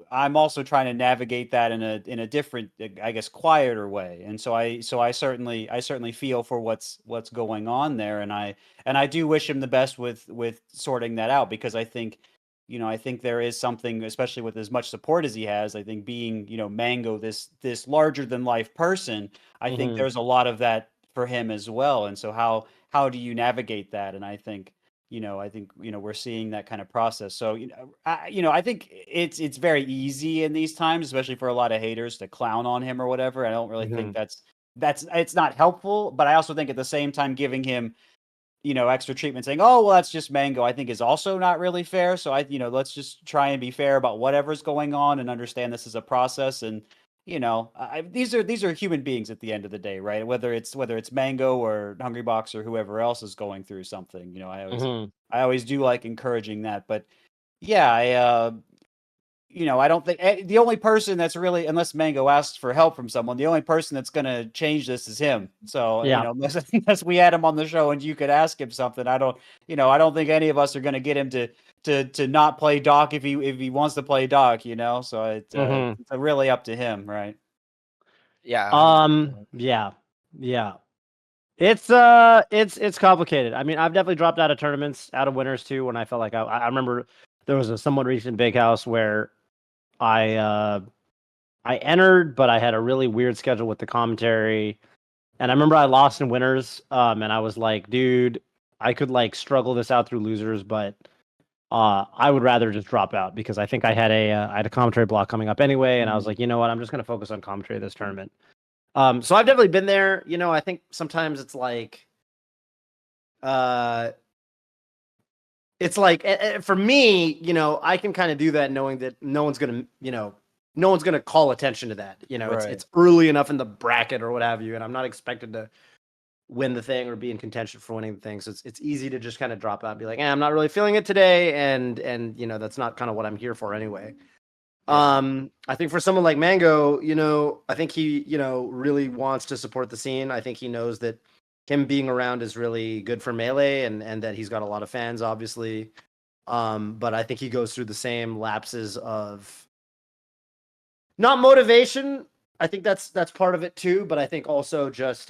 I'm also trying to navigate that in a different, I guess, quieter way, and so I certainly feel for what's going on there, and I do wish him the best with sorting that out, because I think there is something, especially with as much support as he has. I think being, Mango, this larger than life person, I think there's a lot of that for him as well. And so how do you navigate that? And I think we're seeing that kind of process. So I think it's very easy in these times, especially for a lot of haters, to clown on him or whatever. I don't really think it's not helpful. But I also think at the same time giving him, extra treatment, saying, "Oh, well, that's just Mango," I think is also not really fair. So let's just try and be fair about whatever's going on and understand this is a process. And these are human beings at the end of the day, right? Whether it's Mango or Hungrybox or whoever else is going through something. I always do like encouraging that. But yeah, I don't think the only person that's really, unless Mango asks for help from someone, the only person that's going to change this is him. So, unless we had him on the show and you could ask him something, I don't think any of us are going to get him to not play Doc if he wants to play Doc, so it's really up to him. Right. Yeah. Yeah. It's complicated. I mean, I've definitely dropped out of tournaments, out of winners too, when I felt like I remember there was a somewhat recent Big House where I entered, but I had a really weird schedule with the commentary, and I remember I lost in winners, and I was like, dude, I could like struggle this out through losers, but I would rather just drop out because I think I had a commentary block coming up anyway, and I was like, you know what, I'm just gonna focus on commentary this tournament. So I've definitely been there. I think sometimes it's like, for me, I can kind of do that knowing that no one's gonna call attention to that. Right. It's early enough in the bracket or what have you, and I'm not expected to win the thing or be in contention for winning the thing. So it's easy to just kind of drop out and be like, I'm not really feeling it today, and that's not kind of what I'm here for anyway. I think for someone like Mango, I think he, really wants to support the scene. I think he knows that him being around is really good for Melee and that he's got a lot of fans, obviously. But I think he goes through the same lapses of not motivation. I think that's part of it too, but I think also just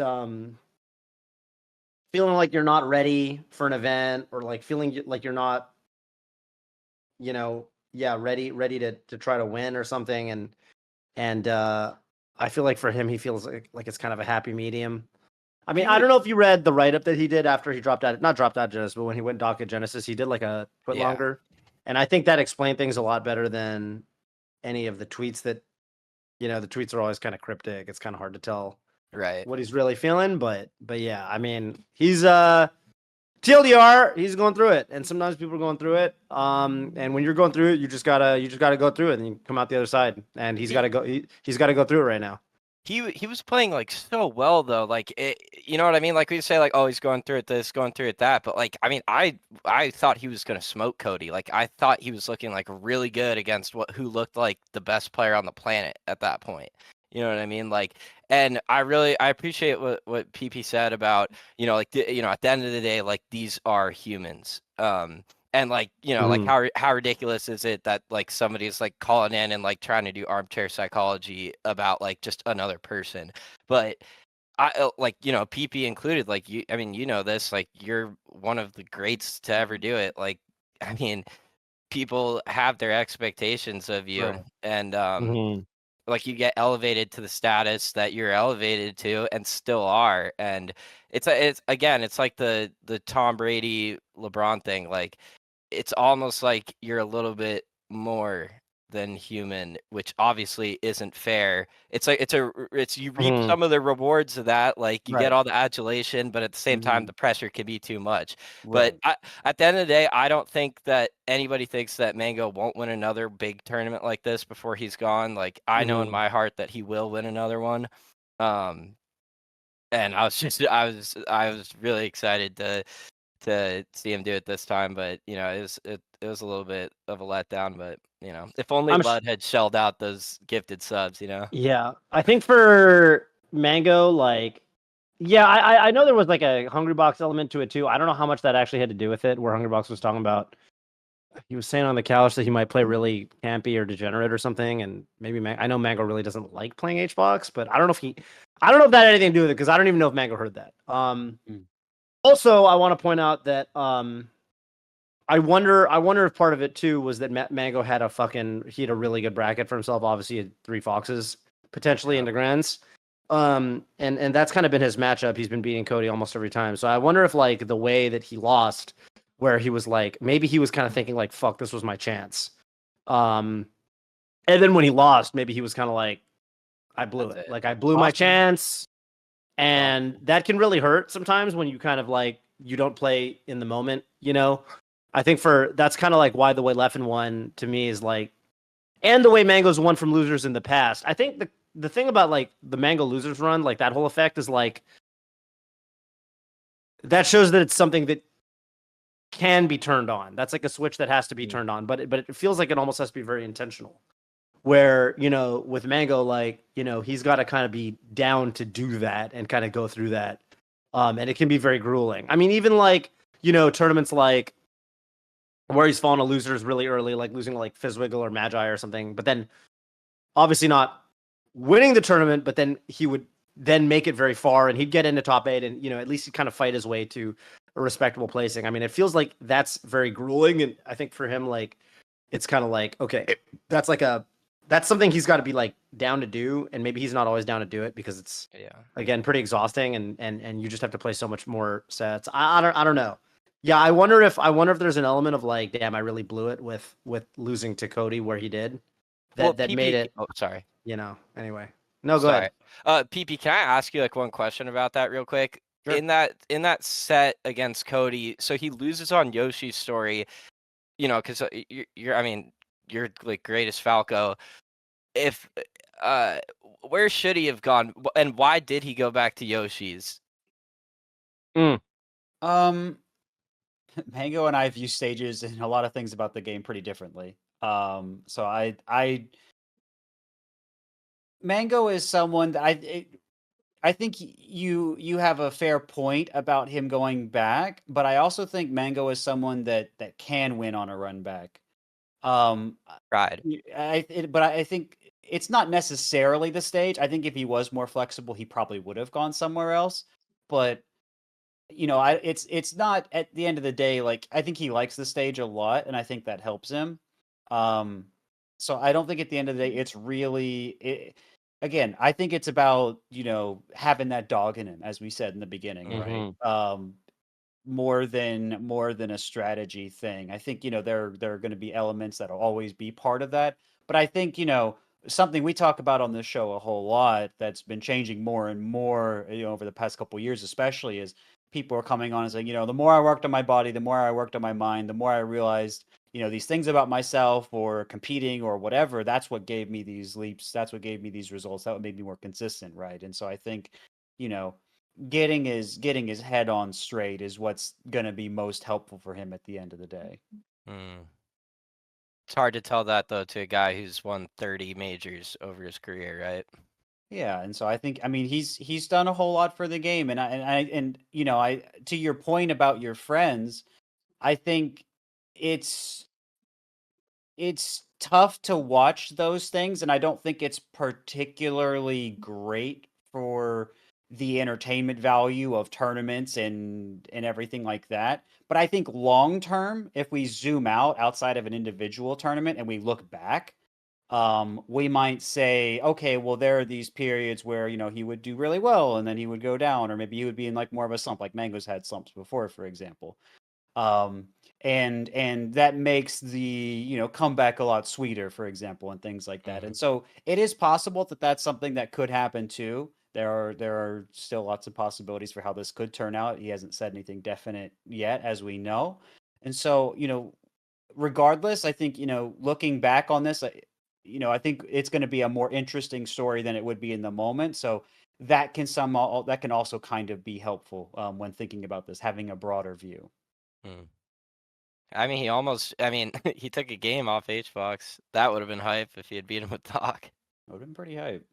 feeling like you're not ready for an event, or like feeling like you're not, ready to try to win or something. And I feel like for him, he feels like it's kind of a happy medium. I mean, I don't know if you read the write-up that he did after he not dropped out Genesis, but when he went Doc at Genesis, he did like a foot longer. And I think that explained things a lot better than any of the tweets that, the tweets are always kind of cryptic. It's kind of hard to tell what he's really feeling. But yeah, I mean, he's TLDR, he's going through it, and sometimes people are going through it. And when you're going through it, you just gotta go through it, and you come out the other side. And he's got to go. He's got to go through it right now. He was playing like so well though, like you know what I mean? Like we say, like, oh, he's going through it this, going through it that, but like I mean, I thought he was gonna smoke Cody. Like I thought he was looking like really good against who looked like the best player on the planet at that point. You know what I mean? Like, and I appreciate what PP said about, like at the end of the day, like these are humans. And like, like how ridiculous is it that like somebody's like calling in and like trying to do armchair psychology about like just another person. But I like, PP included, like I mean, this, like you're one of the greats to ever do it. Like, I mean, people have their expectations of you, and like you get elevated to the status that you're elevated to and still are. And it's again, it's like the Tom Brady LeBron thing. Like, it's almost like you're a little bit more than human, which obviously isn't fair. It's like you reap some of the rewards of that, like you get all the adulation, but at the same time the pressure can be too much. But at the end of the day, I don't think that anybody thinks that Mango won't win another big tournament like this before he's gone. Like I know in my heart that he will win another one. And I was really excited to see him do it this time, but it was a little bit of a letdown. But if only Lud had shelled out those gifted subs. Yeah, I think for Mango, like, yeah, I know there was like a Hungrybox element to it too. I don't know how much that actually had to do with it. Where Hungrybox was talking about, he was saying on the couch that he might play really campy or degenerate or something, and maybe I know Mango really doesn't like playing Hbox, but I don't know if that had anything to do with it, because I don't even know if Mango heard that. Also, I want to point out that I wonder if part of it too was that Mango had he had a really good bracket for himself. Obviously, he had 3 Foxes potentially into Grands. And that's kind of been his matchup. He's been beating Cody almost every time. So I wonder if like the way that he lost, where he was like, maybe he was kind of thinking like, fuck, this was my chance. And then when he lost, maybe he was kind of like, I blew it. Like I blew my chance. And that can really hurt sometimes when you kind of like you don't play in the moment, you know. I think that's kind of like why the way Leffen won to me is like, and the way Mango's won from losers in the past. I think the thing about like the Mango losers run, like that whole effect is like that shows that it's something that can be turned on. That's like a switch that has to be turned on, but it feels like it almost has to be very intentional. Where, you know, with Mango, like, you know, he's got to kind of be down to do that and kind of go through that. And it can be very grueling. I mean, even like, you know, tournaments like where he's fallen to losers really early, like losing to like Fizzwiggle or Magi or something, but then obviously not winning the tournament, but then he would then make it very far and he'd get into top 8 and, you know, at least he'd kind of fight his way to a respectable placing. I mean, it feels like that's very grueling. And I think for him, like, it's kind of like, okay, that's something he's got to be like down to do, and maybe he's not always down to do it because it's again pretty exhausting, and you just have to play so much more sets. I don't know. Yeah, I wonder if there's an element of like, damn, I really blew it with losing to Cody where he did. That made it. Oh, sorry. You know. Anyway, no, go ahead. PP, can I ask you like one question about that real quick? Sure. In that set against Cody, so he loses on Yoshi's story, you know, because you're like greatest Falco. If where should he have gone, and why did he go back to Yoshi's? Mango and I view stages and a lot of things about the game pretty differently. So Mango is someone that I think you have a fair point about him going back, but I also think Mango is someone that can win on a run back. Right. But I think it's not necessarily the stage. I think if he was more flexible, he probably would have gone somewhere else. But you know, it's not at the end of the day. Like I think he likes the stage a lot, and I think that helps him. So I don't think at the end of the day, it's really. Again, I think it's about, you know, having that dog in him, as we said in the beginning, right? More than a strategy thing. I think, you know, there are going to be elements that'll always be part of that. But I think, you know, something we talk about on this show a whole lot that's been changing more and more, you know, over the past couple of years, especially, is people are coming on and saying, you know, the more I worked on my body, the more I worked on my mind, the more I realized, you know, these things about myself or competing or whatever, that's what gave me these leaps. That's what gave me these results. That would make me more consistent. Right. And so I think, you know, getting his head on straight is what's going to be most helpful for him at the end of the day. It's hard to tell that though to a guy who's won 30 majors over his career, right? Yeah, and so I think, I mean, he's done a whole lot for the game, and you know, I to your point about your friends, I think it's tough to watch those things, and I don't think it's particularly great for the entertainment value of tournaments and everything like that. But I think long term, if we zoom out outside of an individual tournament and we look back, we might say, okay, well, there are these periods where, you know, he would do really well and then he would go down, or maybe he would be in like more of a slump, like Mango's had slumps before, for example. And that makes the, you know, comeback a lot sweeter, for example, and things like that. And so it is possible that that's something that could happen too. There are still lots of possibilities for how this could turn out. He hasn't said anything definite yet, as we know. And so, you know, regardless, I think, you know, looking back on this, you know, I think it's going to be a more interesting story than it would be in the moment. So that can also kind of be helpful when thinking about this, having a broader view. I mean, he took a game off Hbox. That would have been hype if he had beat him with Doc. Would have been pretty hype.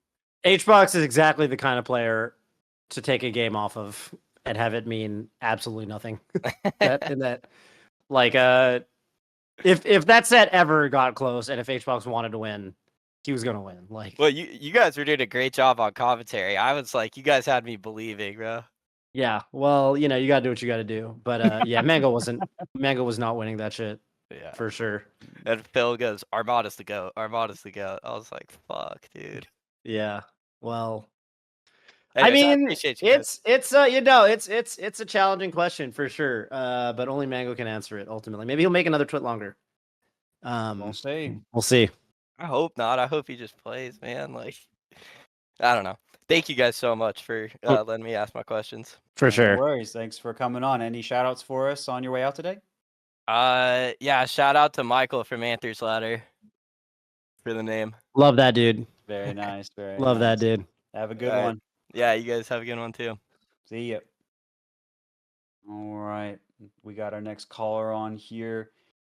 Hbox is exactly the kind of player to take a game off of and have it mean absolutely nothing. If that set ever got close and if Hbox wanted to win, he was gonna win. Like, well, you guys were doing a great job on commentary. I was like, you guys had me believing, bro. Yeah, well, you know, you gotta do what you gotta do. But yeah, Mango was not winning that shit. Yeah, for sure. And Phil goes, Armada's the GOAT. Armada's the GOAT. I was like, fuck, dude. Yeah. Well, anyways, I mean, it's you know, it's a challenging question for sure. But only Mango can answer it ultimately. Maybe he'll make another twit longer. We'll see. We'll see. I hope not. I hope he just plays, man. Like, I don't know. thank you guys so much for letting me ask my questions. For sure. No worries. Thanks for coming on. Any shout outs for us on your way out today? Yeah, shout out to Michael from Anthor's Ladder for the name. Love that dude. Very nice. Very Love that nice. dude. Have a good All right. one. Yeah, you guys have a good one too. See ya. All right. We got our next caller on here.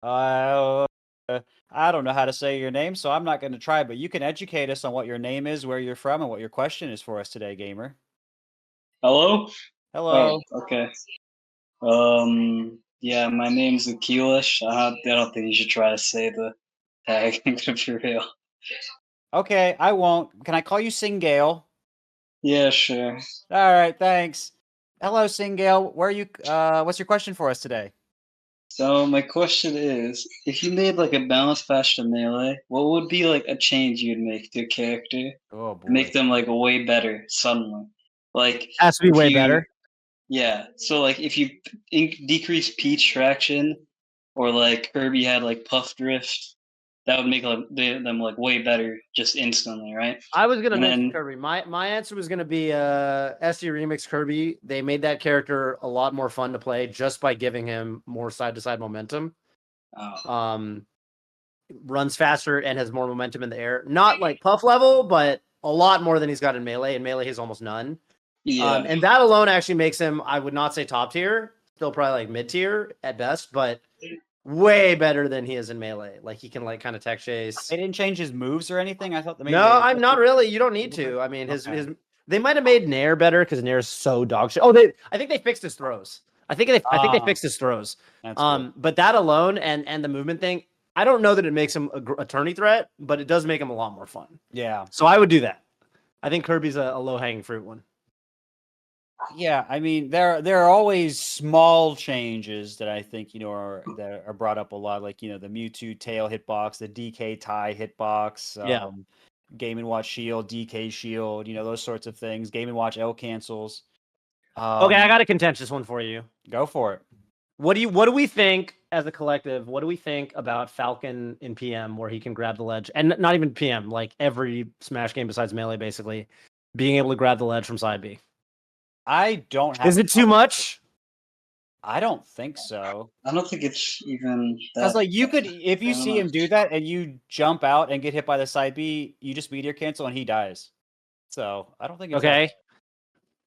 I don't know how to say your name, so I'm not going to try, but you can educate us on what your name is, where you're from, and what your question is for us today, gamer. Hello? Hello. Oh, okay. Yeah, my name's Akilish. I don't think you should try to say the tag for real. Okay, I won't. Can I call you Singale? Yeah, sure. All right, thanks. Hello, Singale. Where are you? What's your question for us today? So my question is, if you made like a balanced faster melee, what would be like a change you'd make to a character Oh boy. make them like way better suddenly? Like Has to be if way you- better. Yeah. So like if you decrease Peach traction, or like Kirby had like Puff Drift, that would make them like way better just instantly, right? I was gonna And mention then- Kirby. My answer was gonna be SE Remix Kirby. They made that character a lot more fun to play just by giving him more side to side momentum. Oh. Runs faster and has more momentum in the air. Not like Puff level, but a lot more than he's got in Melee. In Melee, he's almost none. Yeah. And that alone actually makes him, I would not say top tier, still probably like mid tier at best, but way better than he is in Melee. Like he can like kind of tech chase. They didn't change his moves or anything. I thought the No, I'm not really. You don't need to. I mean, his they might have made Nair better because Nair's so dog shit. Oh, I think they fixed his throws. I think they fixed his throws. But that alone and the movement thing, I don't know that it makes him a tourney threat, but it does make him a lot more fun. Yeah. So I would do that. I think Kirby's a low hanging fruit one. Yeah, I mean there are always small changes that I think that are brought up a lot, like the Mewtwo tail hitbox, the DK tie hitbox, Game and Watch shield, DK shield, those sorts of things. Game and Watch L cancels. Okay, I got a contentious one for you. Go for it. What do we think as a collective? What do we think about Falcon in PM, where he can grab the ledge, and not even PM, like every Smash game besides Melee, basically being able to grab the ledge from side B? I don't have. Is it too much? I don't think so. I don't think it's even because like you could, if you see him do that and you jump out and get hit by the side B, you just meteor cancel and he dies. So I don't think it's okay.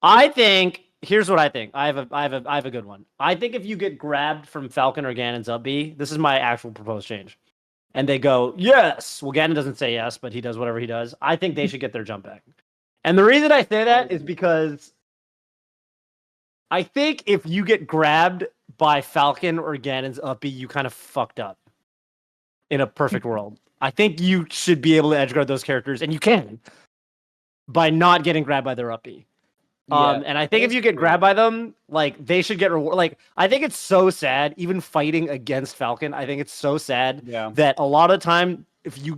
I think here's what I think. I have a good one. I think if you get grabbed from Falcon or Ganon's up B, this is my actual proposed change, and they go yes. Well, Ganon doesn't say yes, but he does whatever he does. I think they should get their jump back. And the reason I say that is because I think if you get grabbed by Falcon or Ganon's up B, you kind of fucked up in a perfect world. I think you should be able to edgeguard those characters, and you can, by not getting grabbed by their up B. And I think if you get grabbed by them, like they should get reward. Like I think it's so sad, even fighting against Falcon. I think it's so sad that a lot of time, if you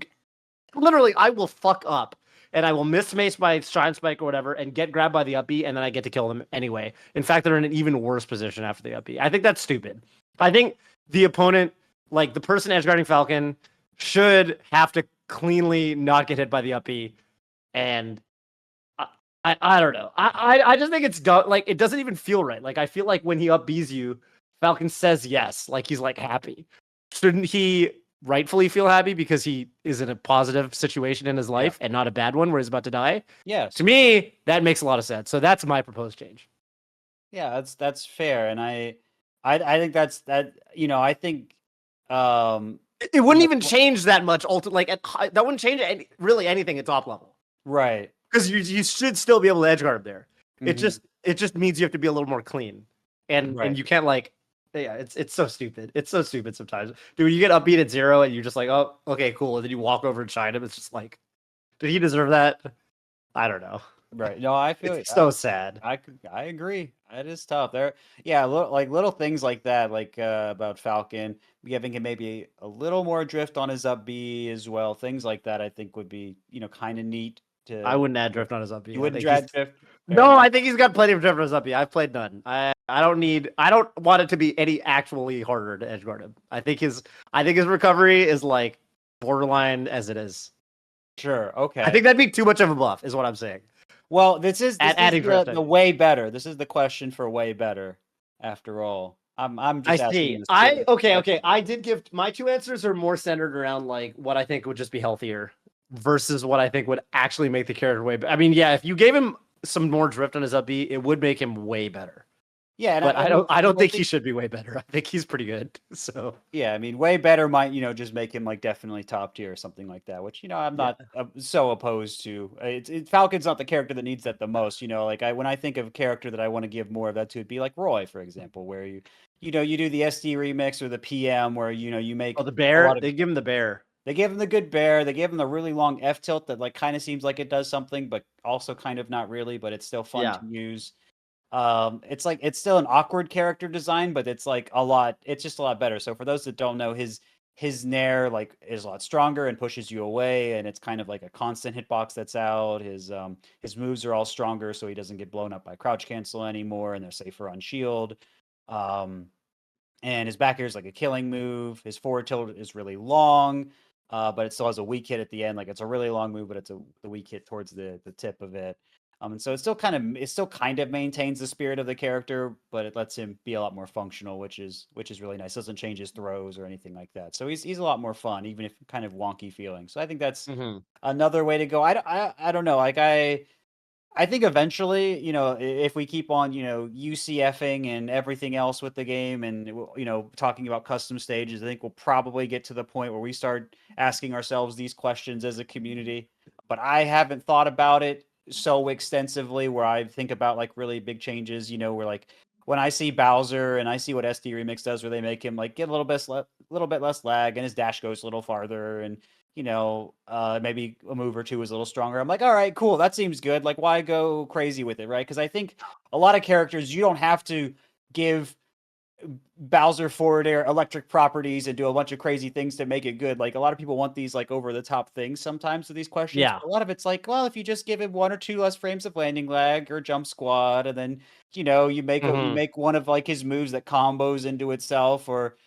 literally, I will fuck up and I will miss mace by Shine Spike or whatever, and get grabbed by the up B, and then I get to kill them anyway. In fact, they're in an even worse position after the up B. I think that's stupid. I think the opponent, like the person edgeguarding Falcon, should have to cleanly not get hit by the up B, and I don't know. I just think it's dumb. Like it doesn't even feel right. Like I feel like when he up B's you, Falcon says yes, like he's like happy. Shouldn't he rightfully feel happy because he is in a positive situation in his life and not a bad one where he's about to die? Yes. To me, that makes a lot of sense. So that's my proposed change. Yeah, that's fair, and I think that's that. I think it wouldn't even change that much. Like that wouldn't change really anything at top level, right? Because you should still be able to edgeguard there. Mm-hmm. It just means you have to be a little more clean, and you can't like. Yeah, it's so stupid. It's so stupid sometimes. Dude, you get upbeat at 0 and you're just like, oh, okay, cool. And then you walk over and shine him. It's just like, did he deserve that? I don't know. Right. No, I feel it's so sad. I agree. It is tough. Little things like that, like about Falcon, giving him maybe a little more drift on his up B as well. Things like that, I think would be kind of neat. I wouldn't add drift on his up B. You wouldn't add drift. No, I think he's got plenty of drift on his up B. I've played none. I don't want it to be any actually harder to edgeguard him. I think his recovery is like borderline as it is. Sure. Okay. I think that'd be too much of a buff, is what I'm saying. Well, this is adding the way better. This is the question for way better. After all, I'm just asking. Okay. I did give my 2 answers are more centered around like what I think would just be healthier versus what I think would actually make the character way better. I mean, yeah, if you gave him some more drift on his up B, it would make him way better. Yeah, and I don't think he should be way better. I think he's pretty good. So yeah, I mean, way better might just make him like definitely top tier or something like that. Which I'm not so opposed to. Falcon's not the character that needs that the most. Like when I think of a character that I want to give more of that to, it'd be like Roy, for example, where you do the SD remix or the PM, where you make the bear. They give him the bear. They gave him the good bear. They gave him the really long F tilt that like kind of seems like it does something, but also kind of not really. But it's still fun to use. It's still an awkward character design, but it's like it's just a lot better. So for those that don't know, his nair like is a lot stronger and pushes you away, and it's kind of like a constant hitbox that's out. His moves are all stronger, so he doesn't get blown up by crouch cancel anymore, and they're safer on shield. And his back air is like a killing move. His forward tilt is really long, but it still has a weak hit at the end. Like it's a really long move, but it's the weak hit towards the tip of it. And so it still kind of maintains the spirit of the character, but it lets him be a lot more functional, which is really nice. It doesn't change his throws or anything like that. So he's a lot more fun, even if kind of wonky feeling. So I think that's another way to go. I don't know. Like I think eventually, if we keep on, UCFing and everything else with the game and, talking about custom stages, I think we'll probably get to the point where we start asking ourselves these questions as a community. But I haven't thought about it so extensively where I think about like really big changes, where like when I see Bowser and I see what SD Remix does, where they make him like get a little bit less lag and his dash goes a little farther and maybe a move or two is a little stronger. I'm like, all right, cool. That seems good. Like, why go crazy with it, right? Because I think a lot of characters, you don't have to give Bowser forward air electric properties and do a bunch of crazy things to make it good. Like a lot of people want these like over the top things sometimes with these questions. Yeah. A lot of it's like, well, if you just give him 1 or 2 less frames of landing lag or jump squad, and then you make one of like his moves that combos into itself or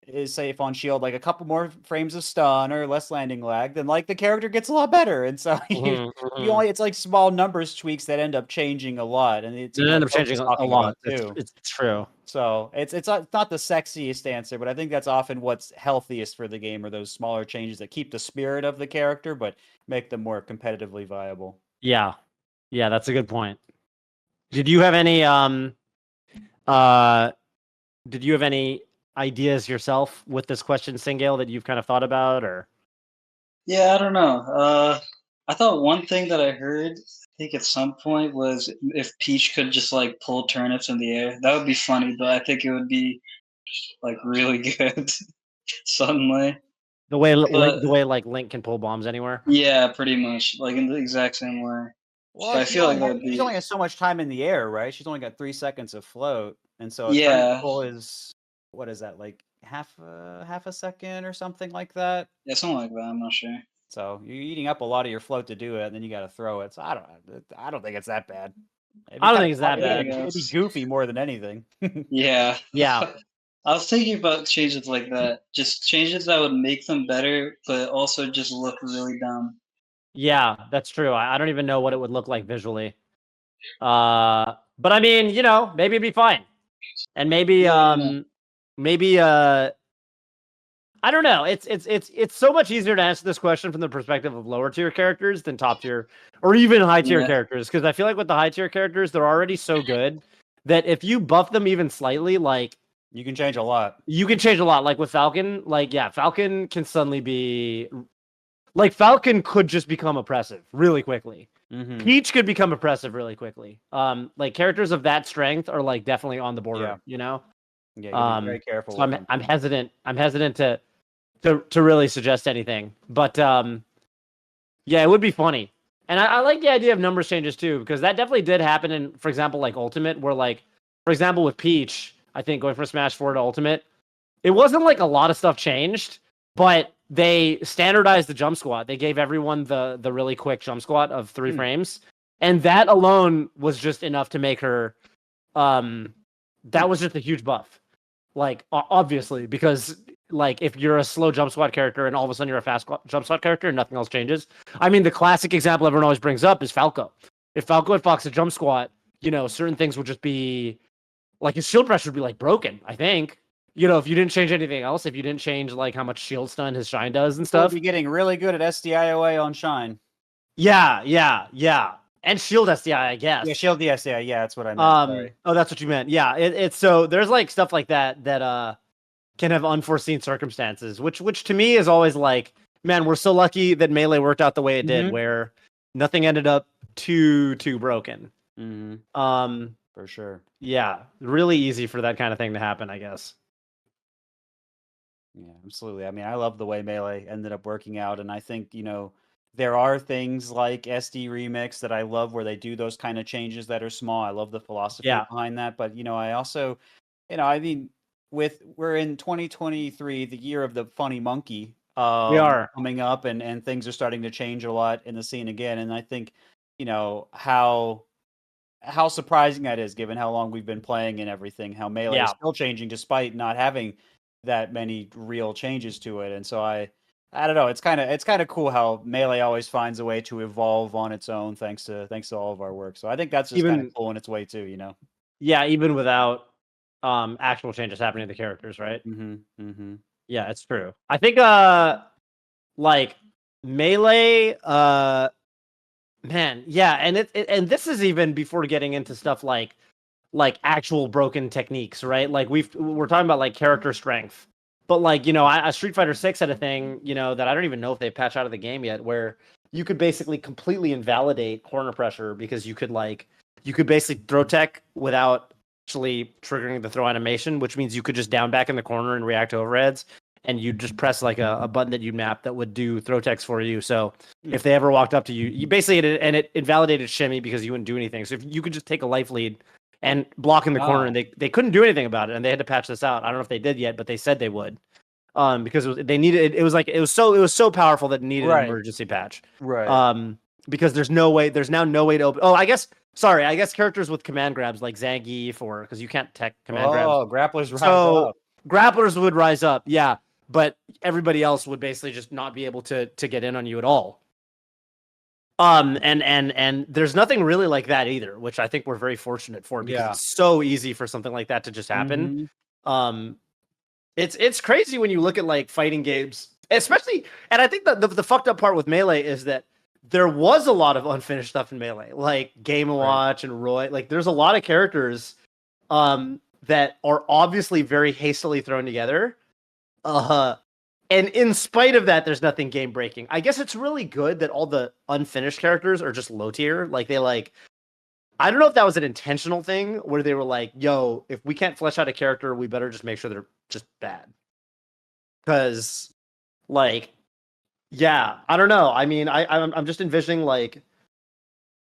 is safe on shield, like a couple more frames of stun or less landing lag, then like the character gets a lot better. And so it's like small numbers tweaks that end up changing a lot, and it's end up changing a lot too. It's true. So it's not the sexiest answer, but I think that's often what's healthiest for the game, are those smaller changes that keep the spirit of the character but make them more competitively viable. Yeah, that's a good point. Did you have any ideas yourself with this question, Singale, that you've kind of thought about? Or yeah, I don't know. I thought one thing that I heard, I think at some point, was if Peach could just like pull turnips in the air. That would be funny, but I think it would be like really good suddenly. The way like Link can pull bombs anywhere. Yeah, pretty much like in the exact same way. Well, I feel like she only has so much time in the air, right? She's only got 3 seconds of float, and so a turnip pull is, what is that, like half a second or something like that? Yeah, something like that. I'm not sure. So you're eating up a lot of your float to do it, and then you got to throw it. So I don't think it's that bad. I don't think it's that bad. It'd be goofy more than anything. Yeah. I was thinking about changes like that. Just changes that would make them better, but also just look really dumb. Yeah, that's true. I don't even know what it would look like visually. But I mean, maybe it'd be fine. And maybe I don't know. It's so much easier to answer this question from the perspective of lower tier characters than top tier or even high tier characters, because I feel like with the high tier characters, they're already so good that if you buff them even slightly, like you can change a lot. Like with Falcon, Falcon can suddenly be like Falcon could just become oppressive really quickly. Peach could become oppressive really quickly. Like characters of that strength are like definitely on the border, Yeah, you gotta be very careful. So I'm hesitant. I'm hesitant to really suggest anything, but it would be funny, and I like the idea of numbers changes too, because that definitely did happen in, for example, like Ultimate, where like, for example, with Peach, I think going from Smash 4 to Ultimate, it wasn't like a lot of stuff changed, but they standardized the jump squat. They gave everyone the really quick jump squat of 3 frames, and that alone was just enough to make her. That was just a huge buff. Like, obviously, because like if you're a slow jump squat character and all of a sudden you're a fast jump squat character and nothing else changes. I mean, the classic example everyone always brings up is Falco. if Falco hitbox a jump squat, certain things would just be like his shield pressure would be like broken, I think. If you didn't change anything else, if you didn't change like how much shield stun his Shine does and stuff. He'll be getting really good at SDIOA on Shine. Yeah. And shield SDI, I guess. Yeah, shield the SDI. Yeah, that's what I meant. Sorry. Oh, that's what you meant. Yeah, it's so there's like stuff like that can have unforeseen circumstances, which to me is always like, man, we're so lucky that Melee worked out the way it did, where nothing ended up too broken. For sure. Yeah, really easy for that kind of thing to happen, I guess. Yeah, absolutely. I mean, I love the way Melee ended up working out, and I think, there are things like SD Remix that I love where they do those kind of changes that are small. I love the philosophy behind that, but I also, I mean, we're in 2023, the year of the funny monkey. We are coming up, and things are starting to change a lot in the scene again, and I think, how surprising that is, given how long we've been playing and everything. How Melee is still changing despite not having that many real changes to it, and so I don't know. It's kind of cool how Melee always finds a way to evolve on its own, thanks to all of our work. So I think that's just kind of cool in its way too. Yeah, even without actual changes happening to the characters, right? Yeah, it's true. I think like Melee, man, yeah, and and this is even before getting into stuff like actual broken techniques, right? Like we're talking about like character strength, but like Street Fighter 6 had a thing, that I don't even know if they patched out of the game yet, where you could basically completely invalidate corner pressure because you could basically throw tech without actually triggering the throw animation, which means you could just down back in the corner and react to overheads, and you just press like a button that you'd map that would do throw techs for you. So if they ever walked up to you, you basically it invalidated shimmy because you wouldn't do anything. So if you could just take a life lead and block in the corner, and they couldn't do anything about it, and they had to patch this out. I don't know if they did yet, but they said they would, because they needed it. It was so powerful that it needed an emergency patch, right? Because there's now no way to open. Oh, I guess characters with command grabs like Zangief, because you can't tech command grabs. Oh, grapplers rise up. Grapplers would rise up, yeah, but everybody else would basically just not be able to get in on you at all. And there's nothing really like that either, which I think we're very fortunate for, because it's so easy for something like that to just happen. It's crazy when you look at like fighting games, especially, and I think that the fucked up part with Melee is that there was a lot of unfinished stuff in Melee, like Game & Watch and Roy. Like there's a lot of characters that are obviously very hastily thrown together. And in spite of that, there's nothing game breaking. I guess it's really good that all the unfinished characters are just low tier. Like I don't know if that was an intentional thing where they were like, yo, if we can't flesh out a character, we better just make sure they're just bad. Because yeah, I don't know. I mean, I'm just envisioning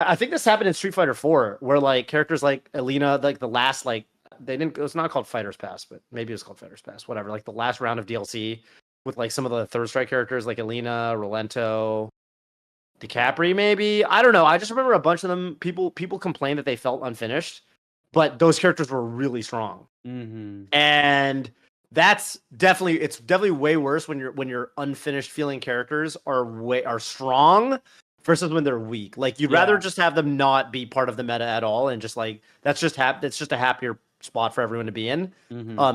I think this happened in Street Fighter 4, where like characters like Alina, like the last it was not called Fighter's Pass, but maybe it was called Fighter's Pass, whatever. Like the last round of DLC with like some of the Third Strike characters like Alina, Rolento, DiCapri, maybe. I don't know. I just remember a bunch of them. People complained that they felt unfinished, but those characters were really strong. And it's definitely way worse when your unfinished feeling characters are strong versus when they're weak. Like you'd rather just have them not be part of the meta at all, and just like that's just a happier spot for everyone to be in,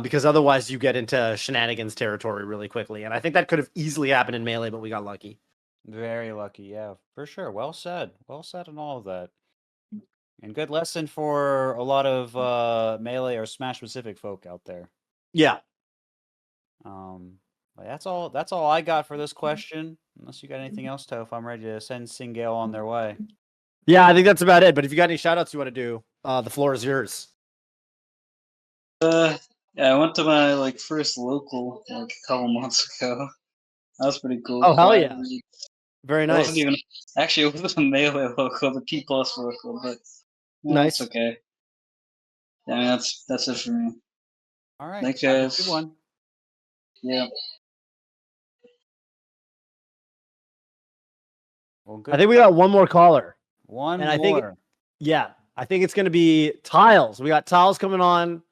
because otherwise you get into shenanigans territory really quickly. And I think that could have easily happened in Melee, but we got lucky. Very lucky, yeah, for sure. Well said on all of that, and good lesson for a lot of Melee or Smash specific folk out there. Yeah. That's all I got for this question. Unless you got anything else, Toph, I'm ready to send Singale on their way. Yeah, I think that's about it. But if you got any shout outs you want to do, the floor is yours. Yeah, I went to my first local a couple months ago. That was pretty cool. Oh, hell yeah. Very nice. It wasn't a Melee local, the P+ local, but nice. It's okay. Yeah, I mean, that's it for me. All right. Thanks, guys. Good one. Yeah. Well, good. I think we got one more caller. One more. I think it's going to be Tiles. We got Tiles coming on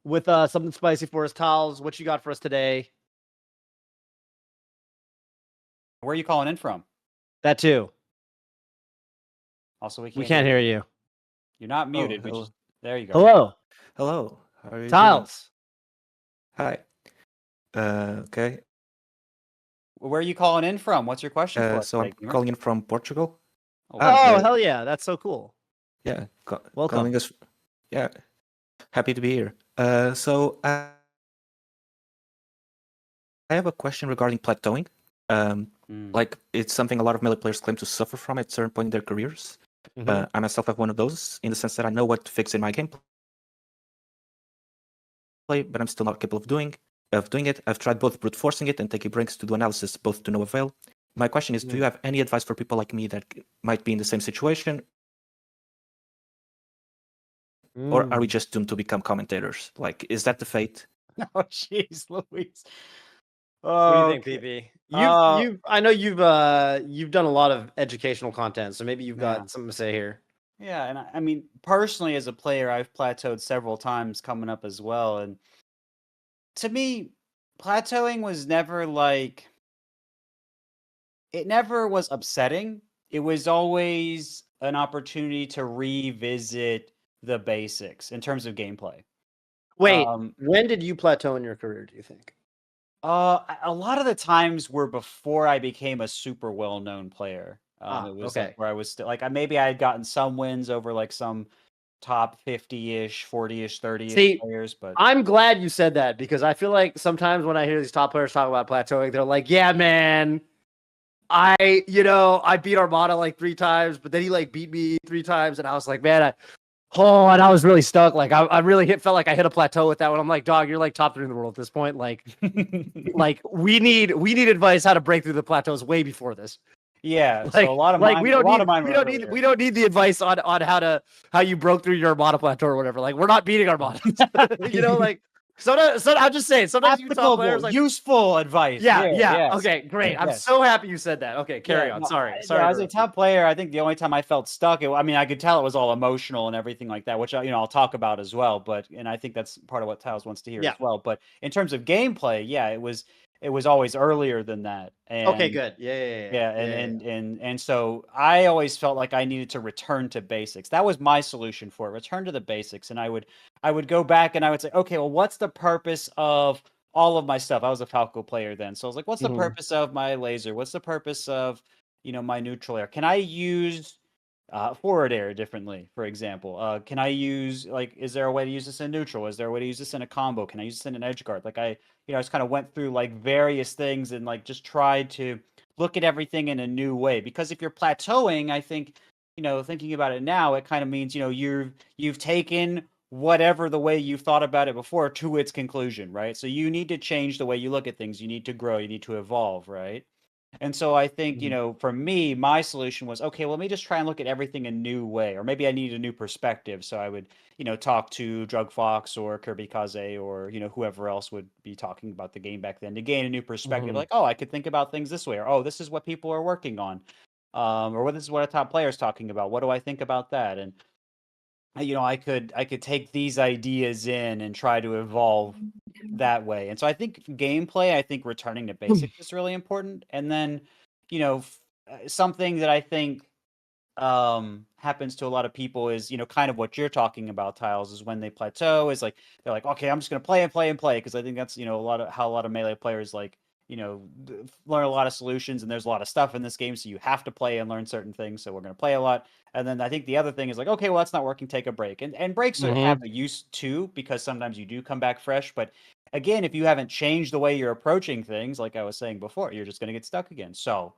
with something spicy for us. Tiles, what you got for us today? Where are you calling in from? That too. Also, we We can't hear you. You're not Oh, muted. We hello. just there you go. Hello, Hello. How are you doing? Tiles. Hi. Okay. Where are you calling in from? What's your question for us So I'm today, gamer? calling in from Portugal. Oh, Oh, uh, hell yeah, that's so cool. Yeah. Welcome. Calling us. Yeah. Happy to be here. So I have a question regarding plateauing. Like it's something a lot of melee players claim to suffer from at a certain point in their careers. I myself have one of those in the sense that I know what to fix in my gameplay, but I'm still not capable of doing it. I've tried both brute forcing it and taking breaks to do analysis, both to no avail. My question is, do you have any advice for people like me that might be in the same situation? Or are we just doomed to become commentators? Like, is that the fate? Oh, jeez, Louise. What do you think, PP? I know you've done a lot of educational content, so maybe you've got something to say here. Yeah, and I mean, personally, as a player, I've plateaued several times coming up as well, and to me, plateauing was never like it never was upsetting. It was always an opportunity to revisit the basics in terms of gameplay. Wait, when did you plateau in your career, do you think? A lot of the times were before I became a super well-known player. It was okay. like where I was still like maybe I had gotten some wins over like some top 50-ish, 40-ish, 30-ish players, but I'm glad you said that because I feel like sometimes when I hear these top players talk about plateauing, they're like, "Yeah, man, I beat Armada like 3 times, but then he like beat me 3 times," and I was like, "Man, and I was really stuck. Like I really felt like I hit a plateau with that one. I'm like, dog, you're like top 3 in the world at this point. Like, like we need advice how to break through the plateaus way before this." Yeah, like, so a lot of like mine, we don't need the advice on how you broke through your Armada plateau or whatever. Like we're not beating Armada. Like sometimes I'm just saying sometimes you top players like useful advice. Yeah. Yes. Okay, great. I'm so happy you said that. Okay, carry on. Sorry. As a top player, I think the only time I felt stuck, I mean, I could tell it was all emotional and everything like that, which I'll talk about as well. And I think that's part of what Tiles wants to hear as well. But in terms of gameplay, it was always earlier than that. And, okay, good. Yeah. And so I always felt like I needed to return to basics. That was my solution for it. Return to the basics. And I would go back and I would say, okay, well, what's the purpose of all of my stuff? I was a Falco player then. So I was like, what's the purpose of my laser? What's the purpose of, my neutral air? Can I use forward air differently, for example? Can I use, like, is there a way to use this in neutral? Is there a way to use this in a combo? Can I use this in an edge guard? Like I just kind of went through like various things and like just tried to look at everything in a new way. Because if you're plateauing, I think, thinking about it now, it kind of means, you've taken whatever the way you've thought about it before to its conclusion, right? So you need to change the way you look at things. You need to grow. You need to evolve, right? And so I think, for me, my solution was, okay, well, let me just try and look at everything a new way, or maybe I need a new perspective. So I would, talk to Drug Fox or Kirby Kaze or, whoever else would be talking about the game back then to gain a new perspective. Like, oh, I could think about things this way, or, oh, this is what people are working on. Or what this is what a top player is talking about. What do I think about that? And I could take these ideas in and try to evolve that way. And so I think gameplay, I think returning to basics is really important. And then, something that I think happens to a lot of people is, kind of what you're talking about, Tiles, is when they plateau is like they're like, okay, I'm just gonna play and play and play, because I think that's a lot of melee players like learn a lot of solutions, and there's a lot of stuff in this game, so you have to play and learn certain things. So we're going to play a lot. And then I think the other thing is like, okay, well, that's not working, take a break. And breaks have a use too, because sometimes you do come back fresh. But again, if you haven't changed the way you're approaching things, like I was saying before, you're just going to get stuck again. So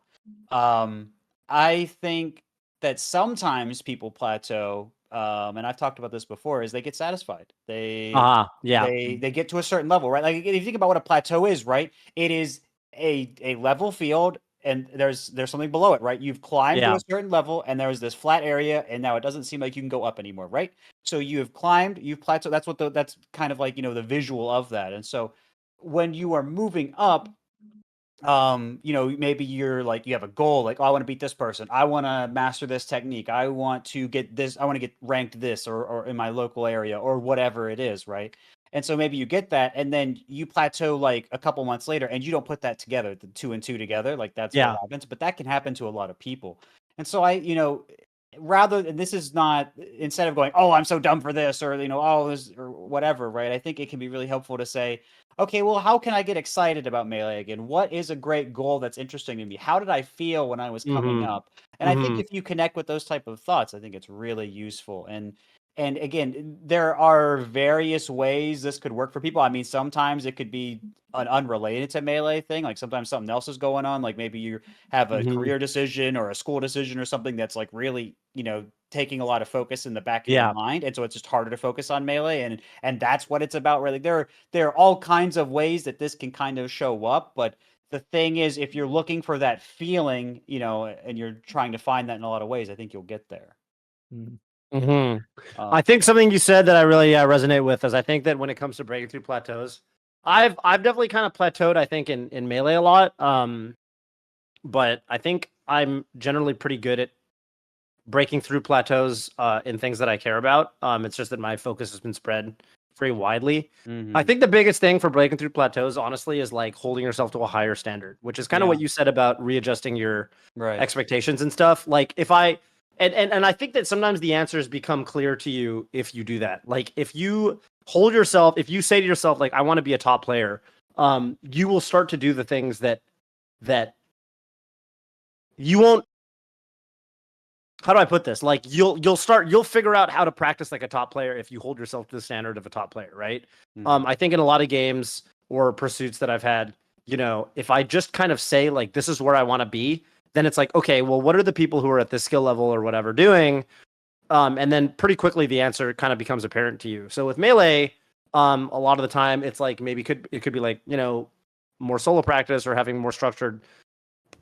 I think that sometimes people plateau, and I've talked about this before, is they get satisfied. They get to a certain level, right? Like if you think about what a plateau is, right? It is a level field, and there's something below it, right? You've climbed to a certain level, and there's this flat area, and now it doesn't seem like you can go up anymore, right? So you have climbed, you've plateaued. That's kind of like the visual of that. And so when you are moving up, maybe you're like, you have a goal, like, oh, I want to beat this person, I want to master this technique, I want to get this, I want to get ranked this or in my local area or whatever it is, right? And so maybe you get that, and then you plateau like a couple months later, and you don't put that together, the 2 and 2 together, like that's what happens. But that can happen to a lot of people. And so this is not, instead of going, oh, I'm so dumb for this, or oh, this or whatever, right? I think it can be really helpful to say, okay, well, how can I get excited about Melee again? What is a great goal that's interesting to me? How did I feel when I was coming up? And I think if you connect with those type of thoughts, I think it's really useful. And again, there are various ways this could work for people. I mean, sometimes it could be an unrelated to Melee thing. Like sometimes something else is going on. Like maybe you have a career decision or a school decision or something that's like really, taking a lot of focus in the back of your mind. And so it's just harder to focus on Melee. And that's what it's about. Really, there are all kinds of ways that this can kind of show up. But the thing is, if you're looking for that feeling, and you're trying to find that in a lot of ways, I think you'll get there. I think something you said that I really resonate with is I think that when it comes to breaking through plateaus, I've definitely kind of plateaued, I think, in Melee a lot. But I think I'm generally pretty good at breaking through plateaus in things that I care about. It's just that my focus has been spread very widely. I think the biggest thing for breaking through plateaus, honestly, is like holding yourself to a higher standard, which is kind of what you said about readjusting your expectations and stuff. Like if I and I think that sometimes the answers become clear to you if you do that. Like if you if you say to yourself, like, I want to be a top player, you will start to do the things that you won't. How do I put this? Like you'll figure out how to practice like a top player if you hold yourself to the standard of a top player, right? I think in a lot of games or pursuits that I've had, if I just kind of say like, this is where I want to be, then it's like, okay, well, what are the people who are at this skill level or whatever doing? And then pretty quickly the answer kind of becomes apparent to you. So with Melee, a lot of the time it's like maybe it could be like, more solo practice or having more structured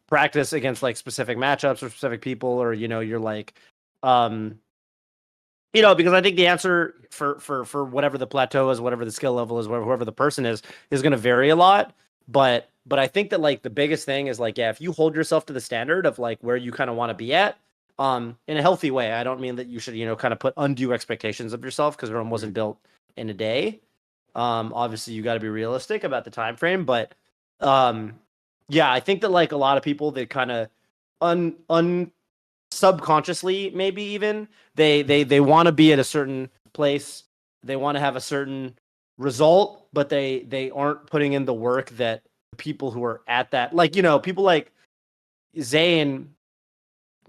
practice against like specific matchups or specific people, or you're like, because I think the answer for whatever the plateau is, whatever the skill level is, whoever the person is going to vary a lot. But I think that like the biggest thing is like, if you hold yourself to the standard of like where you kind of want to be at, in a healthy way. I don't mean that you should, kind of put undue expectations of yourself, because Rome wasn't built in a day. Obviously you got to be realistic about the time frame, but yeah, I think that like a lot of people, they kind of subconsciously, maybe even they want to be at a certain place, they want to have a certain result, but they aren't putting in the work that people who are at that, like, people like Zane,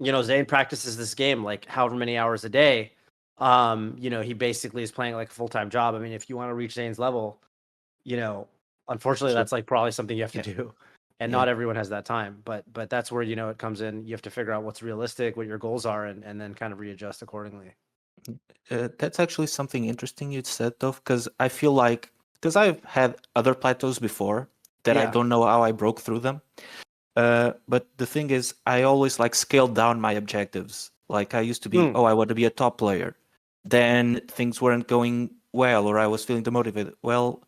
Zane practices this game like however many hours a day. He basically is playing like a full-time job. I mean, if you want to reach Zane's level, unfortunately that's like probably something you have to do. And not everyone has that time, but that's where, it comes in. You have to figure out what's realistic, what your goals are, and then kind of readjust accordingly. That's actually something interesting you said, though, because I feel like, because I've had other plateaus before that I don't know how I broke through them. But the thing is, I always like scaled down my objectives. Like I used to be, I want to be a top player. Then things weren't going well, or I was feeling demotivated. Well,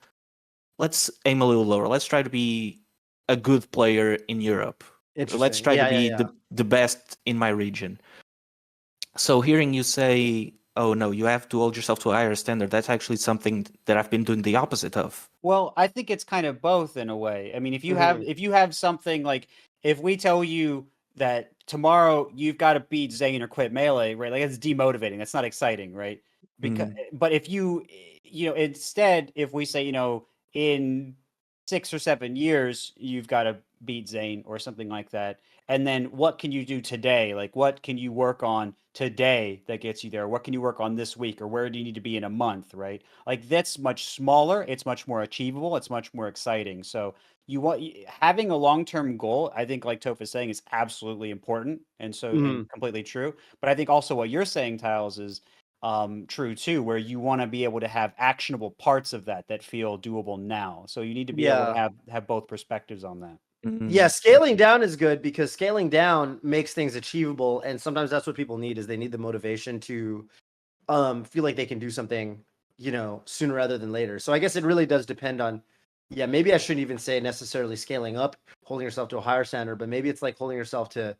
let's aim a little lower. Let's try to be a good player in Europe. Let's try to be the best in my region. So hearing you say, oh no, you have to hold yourself to a higher standard, that's actually something that I've been doing the opposite of. Well, I think it's kind of both in a way. I mean, if you have something like, if we tell you that tomorrow you've got to beat Zane or quit Melee, right? Like it's demotivating. That's not exciting, right? Because but if you instead, if we say, in 6 or 7 years, you've got to beat Zane or something like that. And then what can you do today? Like, what can you work on today that gets you there? What can you work on this week? Or where do you need to be in a month, right? Like, that's much smaller. It's much more achievable. It's much more exciting. So having a long-term goal, I think, like Toph is saying, is absolutely important. And so and completely true. But I think also what you're saying, Tiles, is true too, where you want to be able to have actionable parts of that feel doable now. So you need to be able to have both perspectives on that. Yeah, scaling down is good, because scaling down makes things achievable, and sometimes that's what people need, is they need the motivation to feel like they can do something, sooner rather than later. So I guess it really does depend on, maybe I shouldn't even say necessarily scaling up, holding yourself to a higher standard, but maybe it's like holding yourself to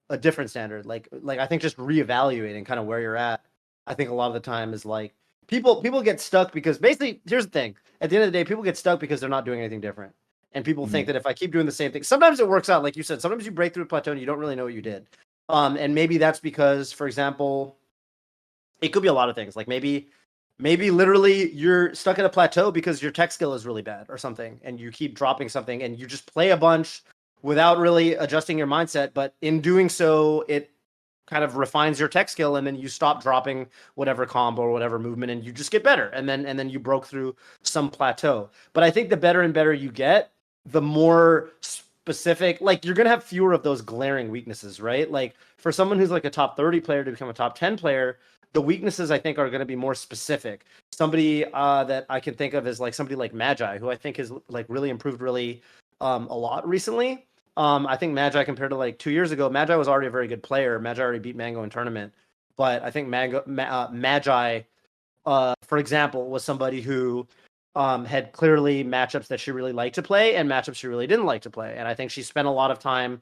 a different standard. Like I think just reevaluating kind of where you're at. I think a lot of the time is like people get stuck because basically, here's the thing. At the end of the day, people get stuck because they're not doing anything different. And people think that if I keep doing the same thing, sometimes it works out. Like you said, sometimes you break through a plateau and you don't really know what you did. And maybe that's because, for example, it could be a lot of things. Like maybe literally you're stuck at a plateau because your tech skill is really bad or something, and you keep dropping something, and you just play a bunch without really adjusting your mindset. But in doing so, it kind of refines your tech skill, and then you stop dropping whatever combo or whatever movement, and you just get better. And then you broke through some plateau. But I think the better and better you get, the more specific, like you're gonna have fewer of those glaring weaknesses, right? Like for someone who's like a top 30 player to become a top 10 player, the weaknesses I think are going to be more specific. Somebody that I can think of is like somebody like Magi, who I think has like really improved really a lot recently. I think Magi compared to like 2 years ago, Magi was already a very good player. Magi already beat Mango in tournament, but I think Magi, for example, was somebody who had clearly matchups that she really liked to play and matchups she really didn't like to play. And I think she spent a lot of time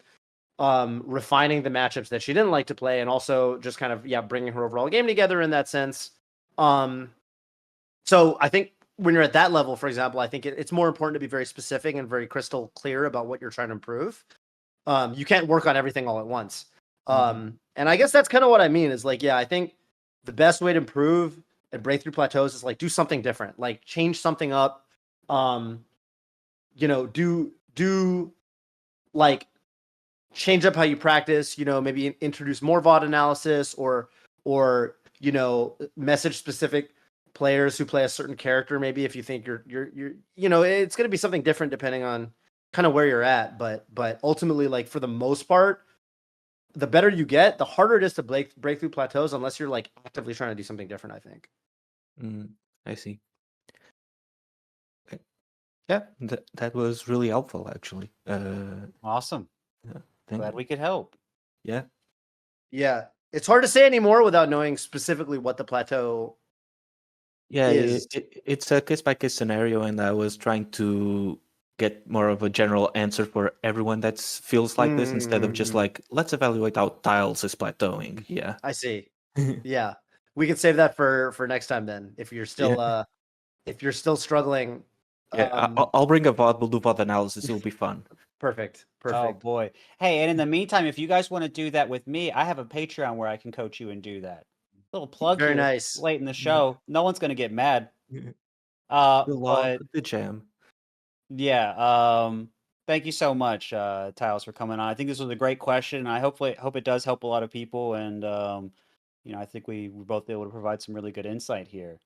refining the matchups that she didn't like to play, and also just kind of bringing her overall game together in that sense. So I think when you're at that level, for example, I think it's more important to be very specific and very crystal clear about what you're trying to improve. You can't work on everything all at once. And I guess that's kind of what I mean is like, I think the best way to improve and break through plateaus is like do something different, like change something up. Do like change up how you practice, maybe introduce more VOD analysis or message specific players who play a certain character. Maybe if you think you're it's going to be something different depending on kind of where you're at. But ultimately, like for the most part, the better you get, the harder it is to break through plateaus unless you're like actively trying to do something different, I think. I see. Okay. Yeah, that was really helpful, actually. Awesome. Glad we could help. Yeah. Yeah. It's hard to say anymore without knowing specifically what the plateau is. It's a case-by-case scenario, and I was trying to get more of a general answer for everyone that feels like this instead of just like, let's evaluate how Tiles is plateauing. Yeah. I see. Yeah. We can save that for next time then. If you're still struggling. Yeah, I'll bring a VOD. We'll do VOD analysis. It'll be fun. Perfect. Oh boy. Hey, and in the meantime, if you guys want to do that with me, I have a Patreon where I can coach you and do that. Little plug Very here, nice. late in the show. No one's gonna get mad. The jam. Yeah. Thank you so much, Tiles, for coming on. I think this was a great question. I hope it does help a lot of people, and I think we both able to provide some really good insight here.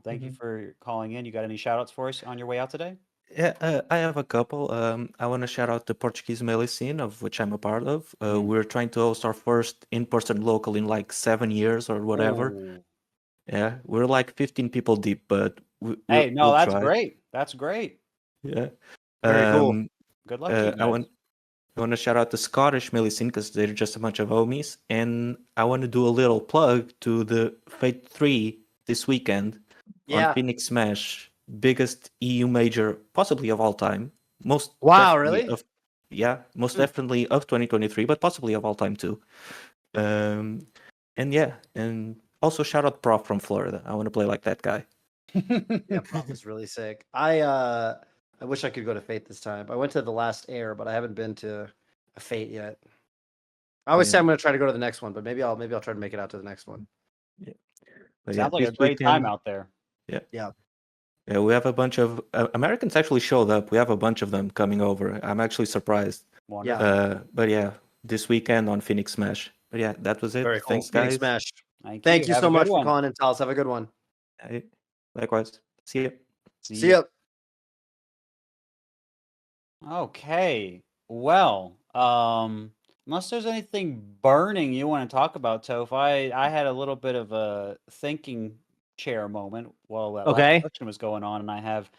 Thank you for calling in. You got any shout outs for us on your way out today? Yeah, I have a couple. I want to shout out the Portuguese melee scene, of which I'm a part of. We're trying to host our first in-person local in like 7 years or whatever. Ooh. Yeah, we're like 15 people deep, but hey, no, we'll that's try. great. That's great. Yeah. Very cool. Good luck to you guys. I want to shout out the Scottish melee scene because they're just a bunch of homies, and I want to do a little plug to the Fate 3 this weekend on Phoenix Smash. Biggest EU major possibly of all time. Most really? Most definitely of 2023, but possibly of all time too. And also shout out Prof from Florida. I want to play like that guy. Yeah, Prof is really sick. I wish I could go to Fate this time. I went to the last Air, but I haven't been to a Fate yet. I always say I'm going to try to go to the next one, but maybe I'll try to make it out to the next one. Yeah. Sounds like a great time out there. Yeah. Yeah, we have a bunch of Americans actually showed up. We have a bunch of them coming over. I'm actually surprised. Wonderful. But yeah, this weekend on Phoenix Smash. But yeah, that was it. Very cool. Thanks, guys. Phoenix Smash. Thank you so much for calling in, Talis. Have a good one. Likewise. See you. See ya. Okay. Well, unless there's anything burning you want to talk about, Toph, I had a little bit of a thinking chair moment while that last question was going on, and I have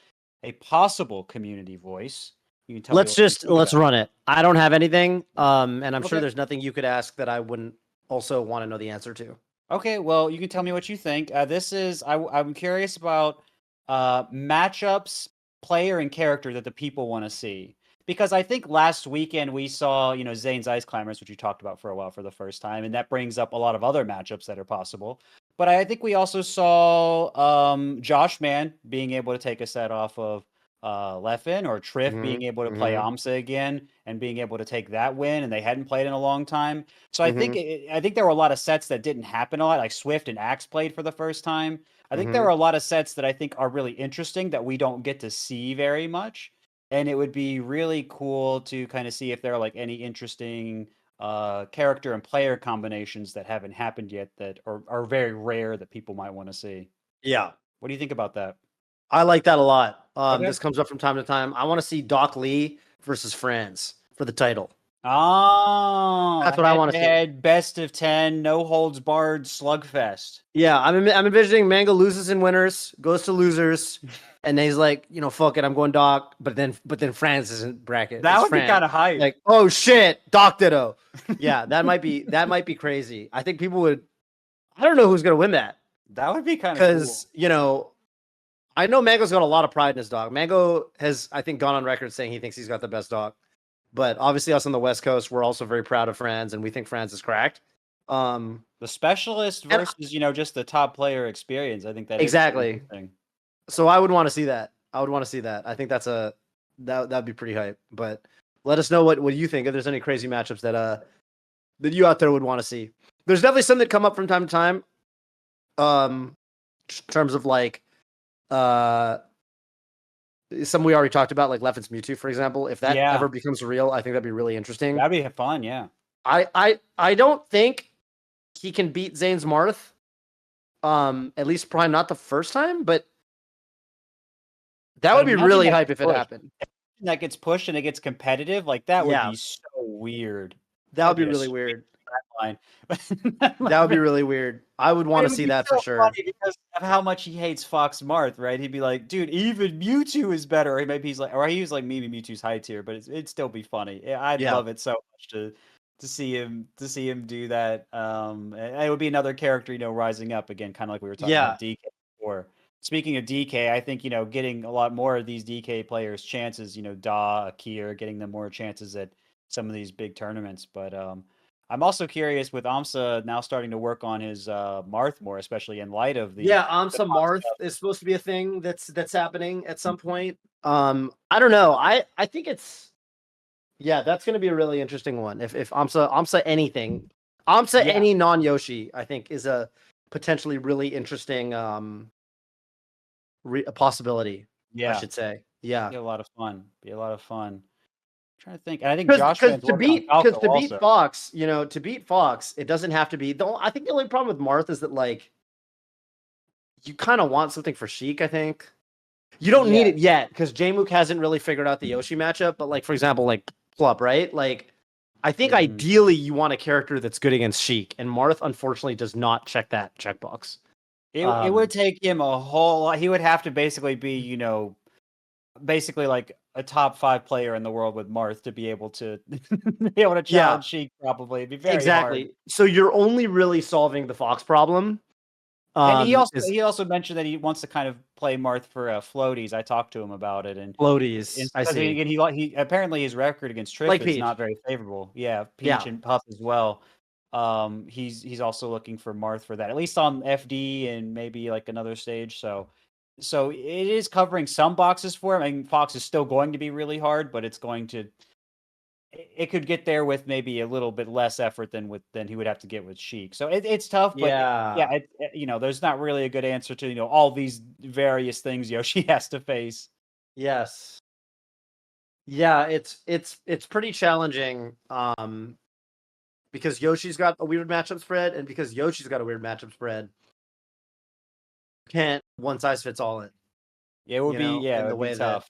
a possible community voice. You can tell let's run it. I don't have anything, and I'm sure there's nothing you could ask that I wouldn't also want to know the answer to. Okay, well, you can tell me what you think. I'm curious about matchups, player, and character that the people want to see. Because I think last weekend we saw, Zane's Ice Climbers, which we talked about for a while for the first time, and that brings up a lot of other matchups that are possible. But I think we also saw Josh Man being able to take a set off of Leffen, or Triff being able to play AMSA again and being able to take that win, and they hadn't played in a long time. So I think there were a lot of sets that didn't happen a lot. Like Swift and Axe played for the first time. I think there are a lot of sets that I think are really interesting that we don't get to see very much, and it would be really cool to kind of see if there are like any interesting character and player combinations that haven't happened yet that are very rare that people might want to see. Yeah. What do you think about that? I like that a lot. Okay. This comes up from time to time. I want to see Doc Lee versus Franz for the title. Oh, that's what I want to see. Best of 10, no holds barred slugfest. Yeah, I'm envisioning Mango loses in winners, goes to losers, and he's like, fuck it, I'm going Doc. But then Franz isn't bracket. That would be kind of hype. Like, oh shit, Doc Ditto. Yeah, that might be crazy. I think people would. I don't know who's gonna win that. That would be kind of cool. Because I know Mango's got a lot of pride in his dog. Mango has, I think, gone on record saying he thinks he's got the best dog. But obviously, us on the West Coast, we're also very proud of Franz, and we think Franz is cracked. The specialist versus, just the top player experience. I think that exactly. So I would want to see that. I think that'd be pretty hype. But let us know what you think. If there's any crazy matchups that you out there would want to see. There's definitely some that come up from time to time. In terms of like. Some we already talked about, like Leffen's Mewtwo, for example. If that ever becomes real, I think that'd be really interesting. That'd be fun, yeah. I don't think he can beat Zane's Marth. At least probably not the first time, but that would be really hype if it happened. That gets pushed and it gets competitive, like that would be so weird. That would be really weird. That would be really weird. I would want to see that for sure. Because of how much he hates Fox Marth, right? He'd be like, dude, even Mewtwo is better. Or maybe he's like, or he was like, maybe Mewtwo's high tier, but it'd still be funny. I'd love it so much to see him do that. It would be another character, rising up again, kind of like we were talking about DK before. Speaking of DK, I think, getting a lot more of these DK players chances, Da, Akir, getting them more chances at some of these big tournaments. But I'm also curious with AMSA now starting to work on his Marth more, especially in light of the AMSA Marth is supposed to be a thing that's happening at some point. I don't know. I think it's that's going to be a really interesting one. If AMSA anything, any non-Yoshi, I think is a potentially really interesting a possibility. I should say. Yeah, be a lot of fun. Trying to think, and I think because to beat Fox, it doesn't have to be. I think the only problem with Marth is that like you kind of want something for Sheik. I think you don't need it yet because Jmook hasn't really figured out the Yoshi matchup. But like for example, like Plup, right? Like I think ideally you want a character that's good against Sheik, and Marth unfortunately does not check that checkbox. It would take him a whole lot. He would have to basically be, basically like a top 5 player in the world with Marth to be able to challenge Sheik. Probably it'd be very hard. So you're only really solving the Fox problem. And he also mentioned that he wants to kind of play Marth for floaties. I talked to him about it, and floaties. I see. He apparently his record against Triff is not very favorable. Yeah, Peach and Puff as well. He's also looking for Marth for that, at least on FD and maybe like another stage. So it is covering some boxes for him. I mean, Fox is still going to be really hard, but it could get there with maybe a little bit less effort than he would have to get with Sheik. So it's tough, but there's not really a good answer to all these various things Yoshi has to face. Yes. Yeah, it's pretty challenging. Because Yoshi's got a weird matchup spread, and because Yoshi's got a weird matchup spread, can't one size fits all it. Yeah, it would be the way tough.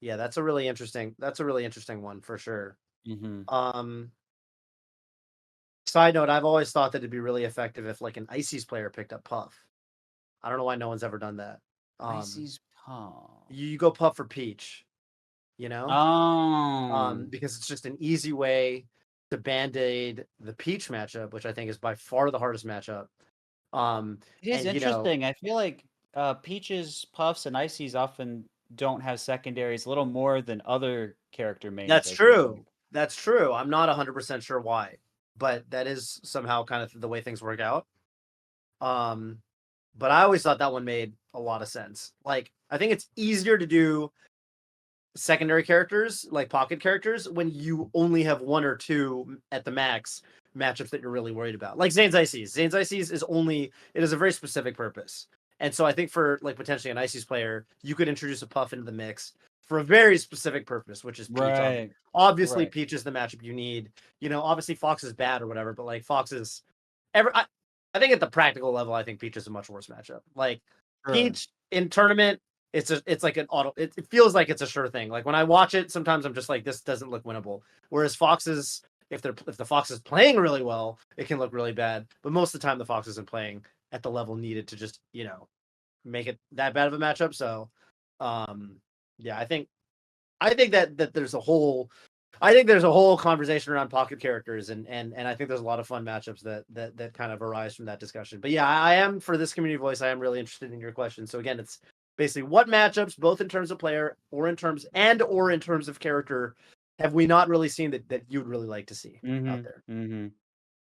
That's a really interesting one for sure. Mm-hmm. Side note, I've always thought that it'd be really effective if like an Ices player picked up Puff. I don't know why no one's ever done that. Ices Puff. You go Puff for Peach. Because it's just an easy way to band-aid the Peach matchup, which I think is by far the hardest matchup. It is interesting. I feel like Peach's, Puffs, and Ices often don't have secondaries a little more than other character mains. That's true. I'm not 100% sure why, but that is somehow kind of the way things work out. but I always thought that one made a lot of sense. Like, I think it's easier to do secondary characters, like pocket characters, when you only have 1 or 2 at the max matchups that you're really worried about. Like Zane's Ices. Zane's Ices is only, it is a very specific purpose. And so I think for like potentially an Ices player, you could introduce a Puff into the mix for a very specific purpose, which is Peach. Right. Obviously, Peach is the matchup you need. You know, obviously Fox is bad or whatever, but like Fox is I think at the practical level, I think Peach is a much worse matchup. Like Peach in tournament, it's like an auto. It feels like it's a sure thing. Like when I watch it, sometimes I'm just like, this doesn't look winnable. Whereas Foxes, if the Fox is playing really well, it can look really bad. But most of the time, the Fox isn't playing at the level needed to just make it that bad of a matchup. So, yeah, I think that there's a whole. I think there's a whole conversation around pocket characters, and I think there's a lot of fun matchups that kind of arise from that discussion. But yeah, I am, for this community voice, I am really interested in your question. So again, it's basically what matchups, both in terms of player or in terms of character, have we not really seen that you'd really like to see out there? Mm-hmm.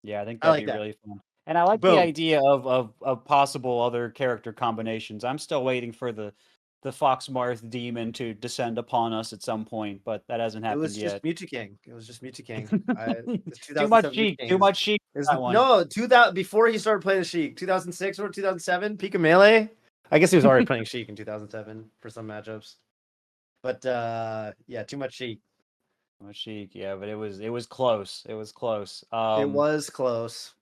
Yeah, I think that'd be really fun. And I like the idea of possible other character combinations. I'm still waiting for the Fox Marth demon to descend upon us at some point, but that hasn't happened yet. It was just Mewtwo King. Too much Sheik. Too much Sheik. No, 2000 before he started playing the Sheik, 2006 or 2007, Pika Melee. I guess he was already playing Sheik in 2007 for some matchups. But yeah, too much Sheik. Too much Sheik, yeah, but it was close. It was close. It was close.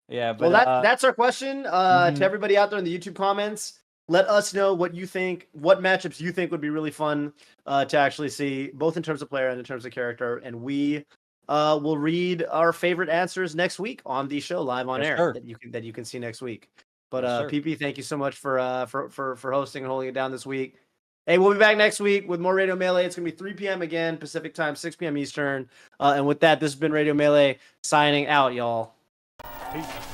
Yeah, but that's our question to everybody out there in the YouTube comments. Let us know what you think, what matchups you think would be really fun to actually see, both in terms of player and in terms of character. And we will read our favorite answers next week on the show live on air that you can see next week. But PP, thank you so much for hosting and holding it down this week. Hey, we'll be back next week with more Radio Melee. It's gonna be 3 p.m. again, Pacific time, 6 p.m. Eastern. And with that, this has been Radio Melee signing out, y'all. Peace.